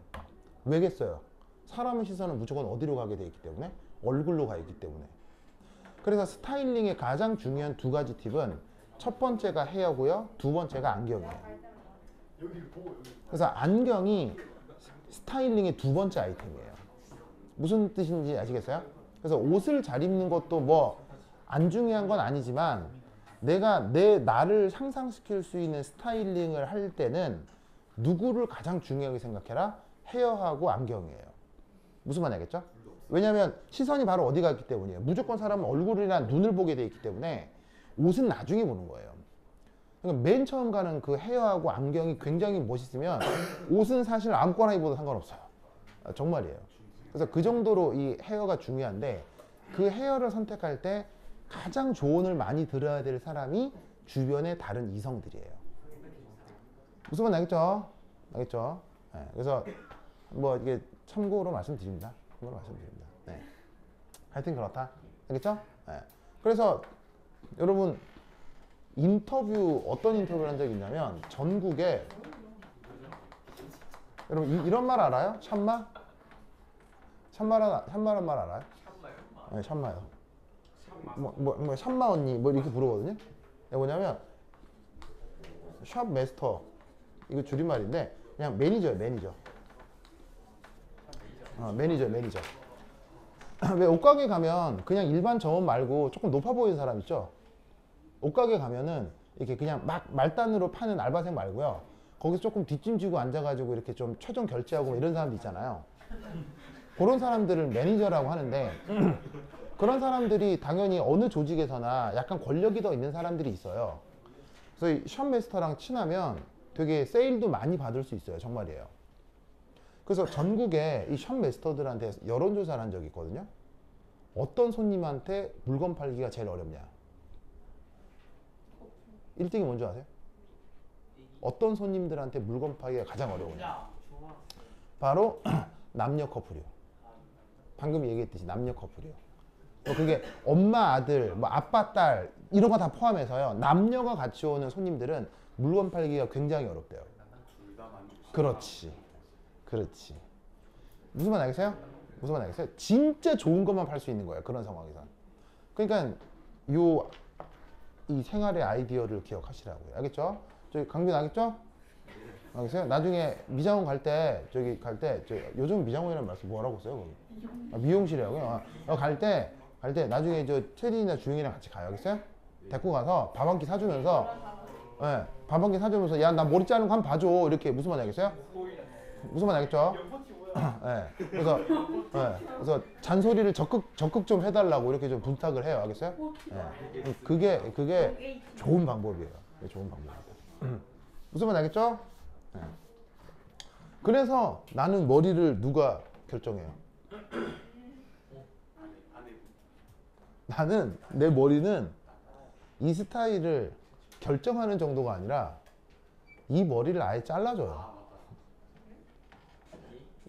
왜겠어요? 사람의 시선은 무조건 어디로 가게 돼 있기 때문에 얼굴로 가 있기 때문에. 그래서 스타일링의 가장 중요한 두 가지 팁은 첫 번째가 헤어고요, 두 번째가 안경이에요. 그래서 안경이 스타일링의 두 번째 아이템이에요. 무슨 뜻인지 아시겠어요? 그래서 옷을 잘 입는 것도 뭐 안 중요한 건 아니지만 내가 나를 상상시킬 수 있는 스타일링을 할 때는 누구를 가장 중요하게 생각해라? 헤어하고 안경이에요. 무슨 말인지 알겠죠? 왜냐하면 시선이 바로 어디 갔기 때문이에요. 무조건 사람은 얼굴이나 눈을 보게 돼 있기 때문에 옷은 나중에 보는 거예요. 그러니까 맨 처음 가는 그 헤어하고 안경이 굉장히 멋있으면 옷은 사실 아무거나 입어도 상관없어요. 정말이에요. 그래서 그 정도로 이 헤어가 중요한데 그 헤어를 선택할 때 가장 조언을 많이 들어야 될 사람이 주변의 다른 이성들이에요. 무슨 말 알겠죠? 알겠죠? 네, 그래서 뭐 이게 참고로 말씀드립니다. 네. 하여튼 그렇다. 알겠죠? 네. 그래서 여러분 어떤 인터뷰를 한 적이 있냐면 전국에 여러분 이런 말 알아요? 샴마? 샴마란 말 알아요? 네, 샴마요. 샴마 언니 뭐 이렇게 부르거든요. 뭐냐면 샵 마스터 이거 줄임말인데 그냥 매니저예요. 매니저. 왜 옷가게 가면 그냥 일반 점원 말고 조금 높아 보이는 사람 있죠? 옷가게 가면은 이렇게 그냥 막 말단으로 파는 알바생 말고요. 거기서 조금 뒷짐지고 앉아가지고 이렇게 좀 최종 결제하고 이런 사람도 있잖아요. 그런 사람들을 매니저라고 하는데 그런 사람들이 당연히 어느 조직에서나 약간 권력이 더 있는 사람들이 있어요. 그래서 이 샵마스터랑 친하면 되게 세일도 많이 받을 수 있어요. 정말이에요. 그래서 전국에 이 샵마스터들한테 여론조사를 한 적이 있거든요. 어떤 손님한테 물건 팔기가 제일 어렵냐? 1등이 뭔지 아세요? 어떤 손님들한테 물건 팔기가 가장 어려우냐? 바로 남녀 커플이요. 방금 얘기했듯이 남녀 커플이요. 그게 엄마, 아들, 뭐 아빠, 딸 이런 거 다 포함해서요. 남녀가 같이 오는 손님들은 물건 팔기가 굉장히 어렵대요. 그렇지. 무슨 말 알겠어요? 진짜 좋은 것만 팔 수 있는 거예요. 그런 상황에서. 그러니까 이 생활의 아이디어를 기억하시라고요. 알겠죠? 저기 강빈 알겠죠? 알겠어요? 나중에 미장원 갈 때 요즘 미장원이라는 말씀 뭐라고 써요? 미용실이라고요. 갈 때 나중에 저 체린이나 주영이랑 같이 가요. 알겠어요? 데리고 가서 밥 한 끼 사주면서 야 나 머리 자르는 거 한번 봐줘. 이렇게 무슨 말 알겠어요? 무슨 말 알겠죠? 그래서 잔소리를 적극 좀 해달라고 이렇게 좀 부탁을 해요. 알겠어요? 그게 좋은 방법이에요. 좋은 방법입니다. 무슨 말 알겠죠? 그래서 나는 머리를 누가 결정해요? 나는 내 머리는 이 스타일을 결정하는 정도가 아니라 이 머리를 아예 잘라줘요.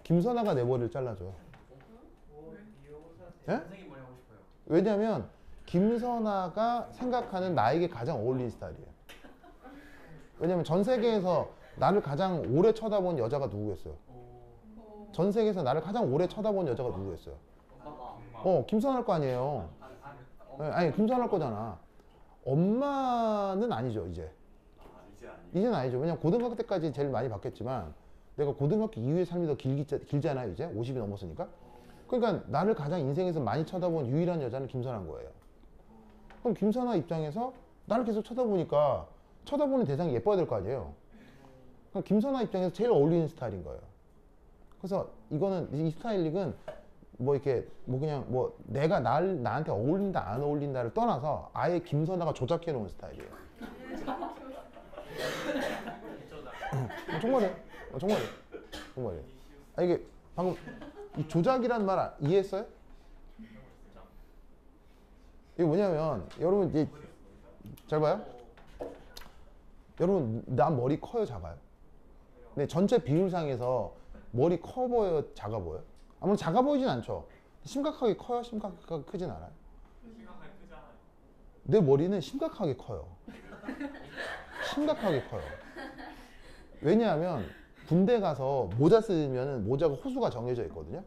김선아가 내 머리를 잘라줘요. 예? 왜냐면 김선아가 생각하는 나에게 가장 어울리는 스타일이에요. 왜냐면 전 세계에서 나를 가장 오래 쳐다본 여자가 누구겠어요? 전 세계에서 나를 가장 오래 쳐다본 여자가 누구겠어요? 김선아 할 거 아니에요. 아니 김선아 할 거잖아. 엄마는 아니죠 이제. 이제 아니. 이제는 아니죠. 왜냐면 고등학교 때까지 제일 많이 봤겠지만 내가 고등학교 이후의 삶이 더 길잖아요 이제 50이 넘었으니까. 그러니까 나를 가장 인생에서 많이 쳐다본 유일한 여자는 김선아인 거예요. 그럼 김선아 입장에서 나를 계속 쳐다보니까 쳐다보는 대상이 예뻐야 될 거 아니에요. 그럼 김선아 입장에서 제일 어울리는 스타일인 거예요. 그래서 이거는 이 스타일링은 뭐 이렇게 뭐 그냥 뭐 내가 나한테 어울린다 안 어울린다를 떠나서 아예 김선아가 조작해 놓은 스타일이에요. 정말이에요. 정말이에요. 아 이게 방금 이 조작이란 말 이해했어요? 이게 뭐냐면 여러분 이제 잘 봐요. 여러분 나 머리 커요 작아요? 근데 전체 비율상에서 머리 커 보여요 작아 보여요? 아무튼 작아 보이진 않죠. 심각하게 커요? 심각하게 크진 않아요? 심각하게 크지 않아요. 내 머리는 심각하게 커요. 심각하게 커요. 왜냐하면 군대 가서 모자 쓰면은 모자가 호수가 정해져 있거든요.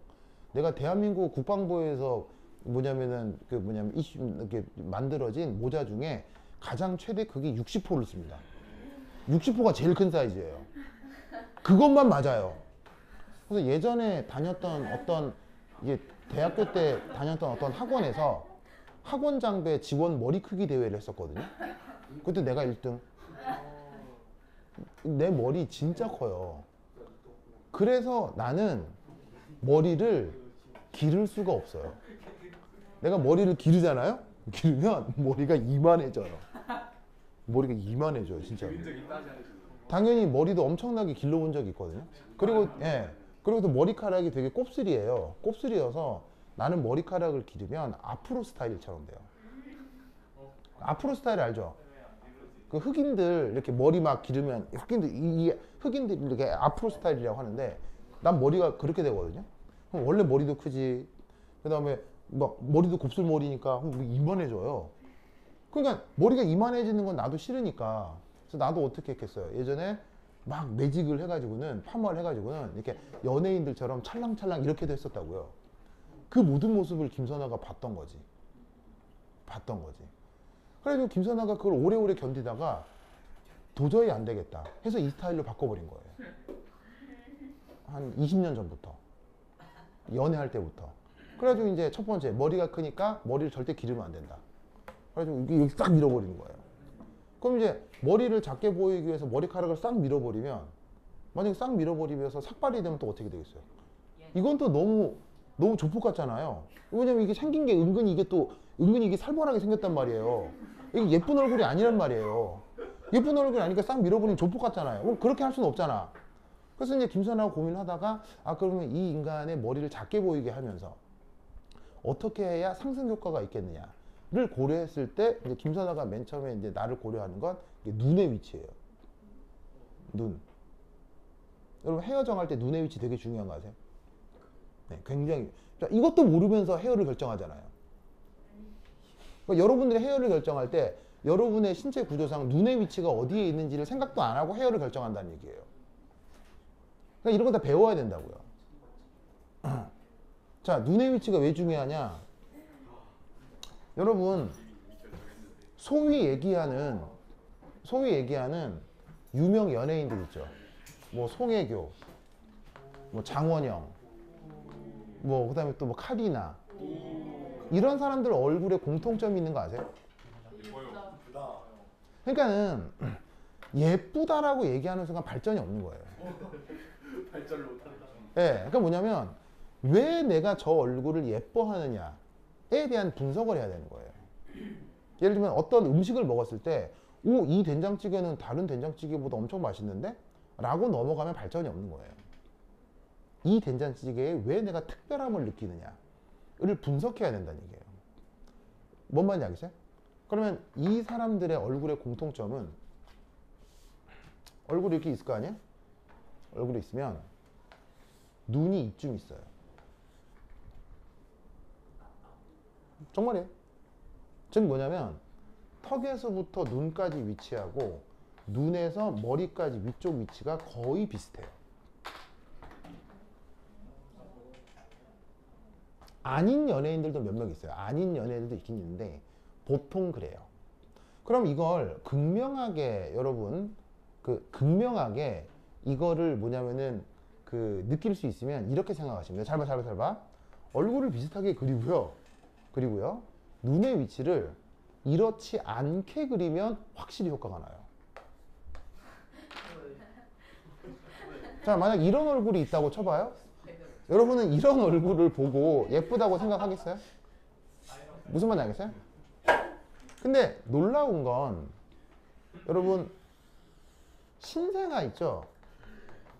내가 대한민국 국방부에서 이렇게 만들어진 모자 중에 가장 최대 크기 60호를 씁니다. 60호가 제일 큰 사이즈예요. 그것만 맞아요. 그래서 예전에 다녔던 이게 대학교 때 다녔던 어떤 학원에서 학원 장배 직원 머리 크기 대회를 했었거든요. 그때 내가 1등. 내 머리 진짜 커요. 그래서 나는 머리를 기를 수가 없어요. 내가 머리를 기르잖아요? 기르면 머리가 이만해져요. 머리가 이만해져요, 진짜. 당연히 머리도 엄청나게 길러본 적이 있거든요. 그리고 그리고 또 머리카락이 되게 곱슬이에요. 곱슬이어서 나는 머리카락을 기르면 아프로 스타일처럼 돼요. 아프로 스타일 알죠? 그 흑인들 이렇게 머리 막 기르면 흑인들 이렇게 아프로 스타일이라고 하는데 난 머리가 그렇게 되거든요. 그럼 원래 머리도 크지. 그다음에 막 머리도 곱슬머리니까 이만해져요. 그러니까 머리가 이만해지는 건 나도 싫으니까. 그래서 나도 어떻게 했겠어요? 예전에 막 매직을 해가지고는 파마를 해가지고는 이렇게 연예인들처럼 찰랑찰랑 이렇게도 했었다고요. 그 모든 모습을 김선아가 봤던 거지. 그래가지고 김선아가 그걸 오래오래 견디다가 도저히 안 되겠다 해서 이 스타일로 바꿔버린 거예요. 한 20년 전부터. 연애할 때부터. 그래가지고 이제 첫 번째 머리가 크니까 머리를 절대 기르면 안 된다. 그래가지고 이게 여기 싹 밀어버리는 거예요. 그럼 이제 머리를 작게 보이기 위해서 머리카락을 싹 밀어버리면 만약에 싹 밀어버리면서 삭발이 되면 또 어떻게 되겠어요? 이건 또 너무 조폭 같잖아요. 왜냐면 이게 생긴 게 은근히 이게 살벌하게 생겼단 말이에요. 이게 예쁜 얼굴이 아니란 말이에요. 예쁜 얼굴이 아니니까 싹 밀어버리면 조폭 같잖아요. 그럼 그렇게 할 수는 없잖아. 그래서 이제 김선아가 고민을 하다가 그러면 이 인간의 머리를 작게 보이게 하면서 어떻게 해야 상승 효과가 있겠느냐를 고려했을 때 이제 김선아가 맨 처음에 이제 나를 고려하는 건 눈의 위치예요. 눈. 여러분 헤어 정할 때 눈의 위치 되게 중요한 거 아세요? 네, 굉장히. 자, 이것도 모르면서 헤어를 결정하잖아요. 그러니까 여러분들이 헤어를 결정할 때 여러분의 신체 구조상 눈의 위치가 어디에 있는지를 생각도 안 하고 헤어를 결정한다는 얘기예요. 그러니까 이런 거 다 배워야 된다고요. 자, 눈의 위치가 왜 중요하냐? 여러분, 소위 얘기하는 유명 연예인들 있죠. 뭐 송혜교, 뭐 장원영, 뭐 그다음에 또 뭐 카리나 이런 사람들 얼굴에 공통점이 있는 거 아세요? 그러니까는 예쁘다라고 얘기하는 순간 발전이 없는 거예요. 발전을 못한다. 예, 그러니까 뭐냐면 왜 내가 저 얼굴을 예뻐하느냐에 대한 분석을 해야 되는 거예요. 예를 들면 어떤 음식을 먹었을 때 이 된장찌개는 다른 된장찌개보다 엄청 맛있는데? 라고 넘어가면 발전이 없는 거예요. 이 된장찌개에 왜 내가 특별함을 느끼느냐를 분석해야 된다는 얘기예요. 뭔 말인지 알겠어요? 그러면 이 사람들의 얼굴의 공통점은 얼굴이 이렇게 있을 거 아니에요? 얼굴이 있으면 눈이 이쯤 있어요. 정말이에요. 즉 뭐냐면 턱에서부터 눈까지 위치하고 눈에서 머리까지 위쪽 위치가 거의 비슷해요. 아닌 연예인들도 몇 명 있어요. 아닌 연예인들도 있긴 있는데 보통 그래요. 그럼 이걸 극명하게 여러분 극명하게 이거를 뭐냐면은 느낄 수 있으면 이렇게 생각하시면 돼요. 잘 봐. 얼굴을 비슷하게 그리고요. 눈의 위치를 이렇지 않게 그리면 확실히 효과가 나요. 자, 만약 이런 얼굴이 있다고 쳐봐요. 여러분은 이런 얼굴을 보고 예쁘다고 생각하겠어요? 무슨 말인지 알겠어요? 근데 놀라운 건 여러분 신생아 있죠?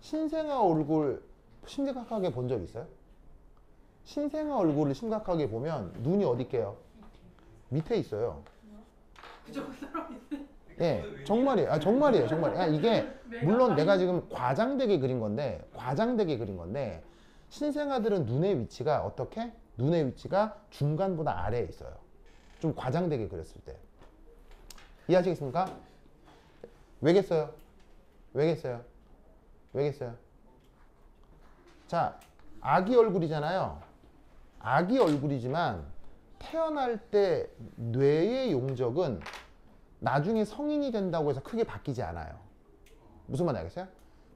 신생아 얼굴 심각하게 본 적 있어요? 신생아 얼굴을 심각하게 보면 눈이 어디 있게요? 밑에 있어요. 예, 정말이에요. 정말이에요. 이게 물론 내가 지금 과장되게 그린 건데 신생아들은 눈의 위치가 어떻게? 눈의 위치가 중간보다 아래에 있어요. 좀 과장되게 그렸을 때. 이해하시겠습니까? 왜겠어요? 자, 아기 얼굴이잖아요. 아기 얼굴이지만 태어날 때 뇌의 용적은 나중에 성인이 된다고 해서 크게 바뀌지 않아요. 무슨 말인지 알겠어요?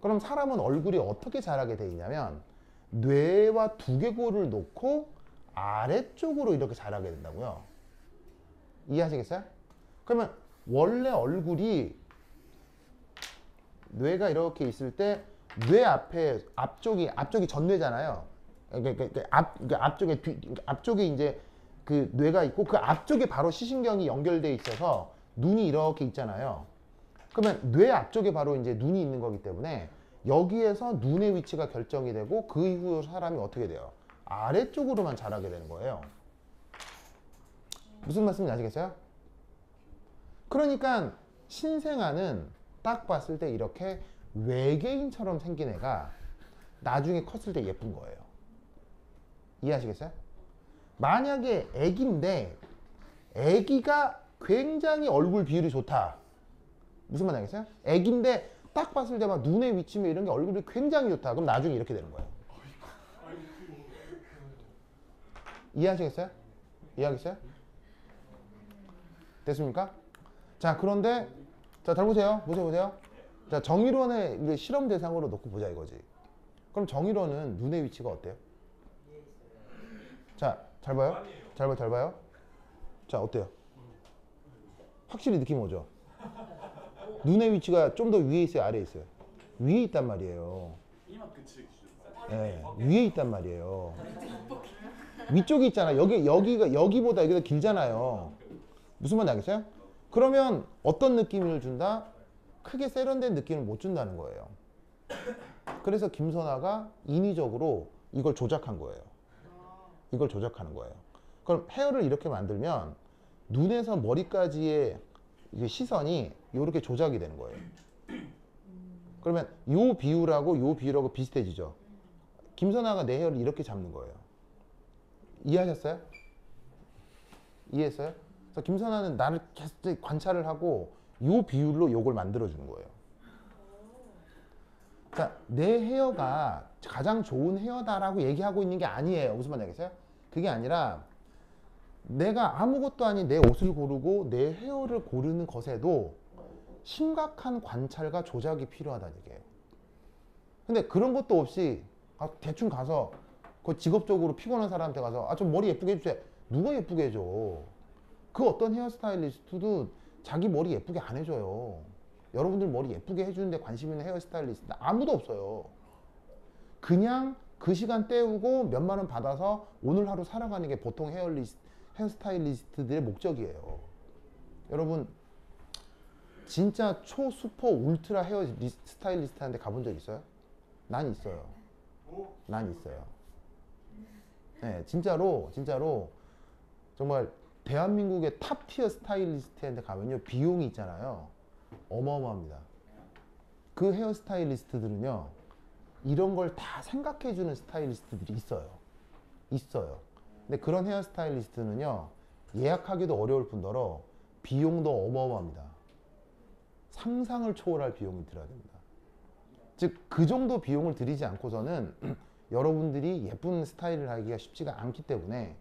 그럼 사람은 얼굴이 어떻게 자라게 돼 있냐면 뇌와 두개골을 놓고 아래쪽으로 이렇게 자라게 된다고요. 이해하시겠어요? 그러면 원래 얼굴이 뇌가 이렇게 있을 때 뇌 앞쪽이 전뇌잖아요. 앞쪽에 이제 그 뇌가 있고 그 앞쪽에 바로 시신경이 연결돼 있어서 눈이 이렇게 있잖아요. 그러면 뇌 앞쪽에 바로 이제 눈이 있는 거기 때문에 여기에서 눈의 위치가 결정이 되고 그 이후 사람이 어떻게 돼요? 아래쪽으로만 자라게 되는 거예요. 무슨 말씀인지 아시겠어요? 그러니까 신생아는 딱 봤을 때 이렇게 외계인처럼 생긴 애가 나중에 컸을 때 예쁜 거예요. 이해하시겠어요? 만약에 애기인데 애기가 굉장히 얼굴 비율이 좋다. 무슨 말인지 알겠어요? 애기인데 딱 봤을 때 막 눈의 위치며 이런 게 얼굴이 굉장히 좋다. 그럼 나중에 이렇게 되는 거예요. 이해하시겠어요? 됐습니까? 자, 그런데 자, 잘 보세요. 보세요. 자, 정의론의 실험 대상으로 놓고 보자 이거지. 그럼 정의론은 눈의 위치가 어때요? 자, 잘 봐요. 자, 어때요? 확실히 느낌 오죠? 눈의 위치가 좀 더 위에 있어요, 아래에 있어요? 위에 있단 말이에요. 네, 위에 있단 말이에요. 위쪽에 있잖아. 여기보다 여기가 길잖아요. 무슨 말인지 알겠어요? 그러면 어떤 느낌을 준다? 크게 세련된 느낌을 못 준다는 거예요. 그래서 김선아가 인위적으로 이걸 조작한 거예요. 그럼 헤어를 이렇게 만들면 눈에서 머리까지의 시선이 이렇게 조작이 되는 거예요. 그러면 요 비율하고 비슷해지죠. 김선아가 내 헤어를 이렇게 잡는 거예요. 이해하셨어요? 이해했어요? 그래서 김선아는 나를 계속 관찰을 하고 요 비율로 요걸 만들어주는 거예요. 자, 내 헤어가 가장 좋은 헤어다라고 얘기하고 있는 게 아니에요. 무슨 말인지 알겠어요? 그게 아니라 내가 아무것도 아닌 내 옷을 고르고 내 헤어를 고르는 것에도 심각한 관찰과 조작이 필요하다는 얘기예요. 근데 그런 것도 없이 대충 가서 그 직업적으로 피곤한 사람한테 가서 좀 머리 예쁘게 해주세요. 누가 예쁘게 해줘? 그 어떤 헤어스타일리스트도 자기 머리 예쁘게 안 해줘요. 여러분들 머리 예쁘게 해주는데 관심 있는 헤어스타일리스트 아무도 없어요. 그냥 그 시간 때우고 몇만 원 받아서 오늘 하루 살아가는 게 보통 헤어스타일리스트들의 목적이에요. 여러분 진짜 초수퍼 울트라 헤어스타일리스트한테 가본 적 있어요? 난 있어요. 네, 진짜로 정말 대한민국의 탑티어 스타일리스트한테 가면요 비용이 있잖아요. 어마어마합니다. 그 헤어스타일리스트들은요 이런 걸 다 생각해주는 스타일리스트들이 있어요. 근데 그런 헤어스타일리스트는요 예약하기도 어려울 뿐더러 비용도 어마어마합니다. 상상을 초월할 비용이 들어야 됩니다. 즉 그 정도 비용을 들이지 않고서는 여러분들이 예쁜 스타일을 하기가 쉽지가 않기 때문에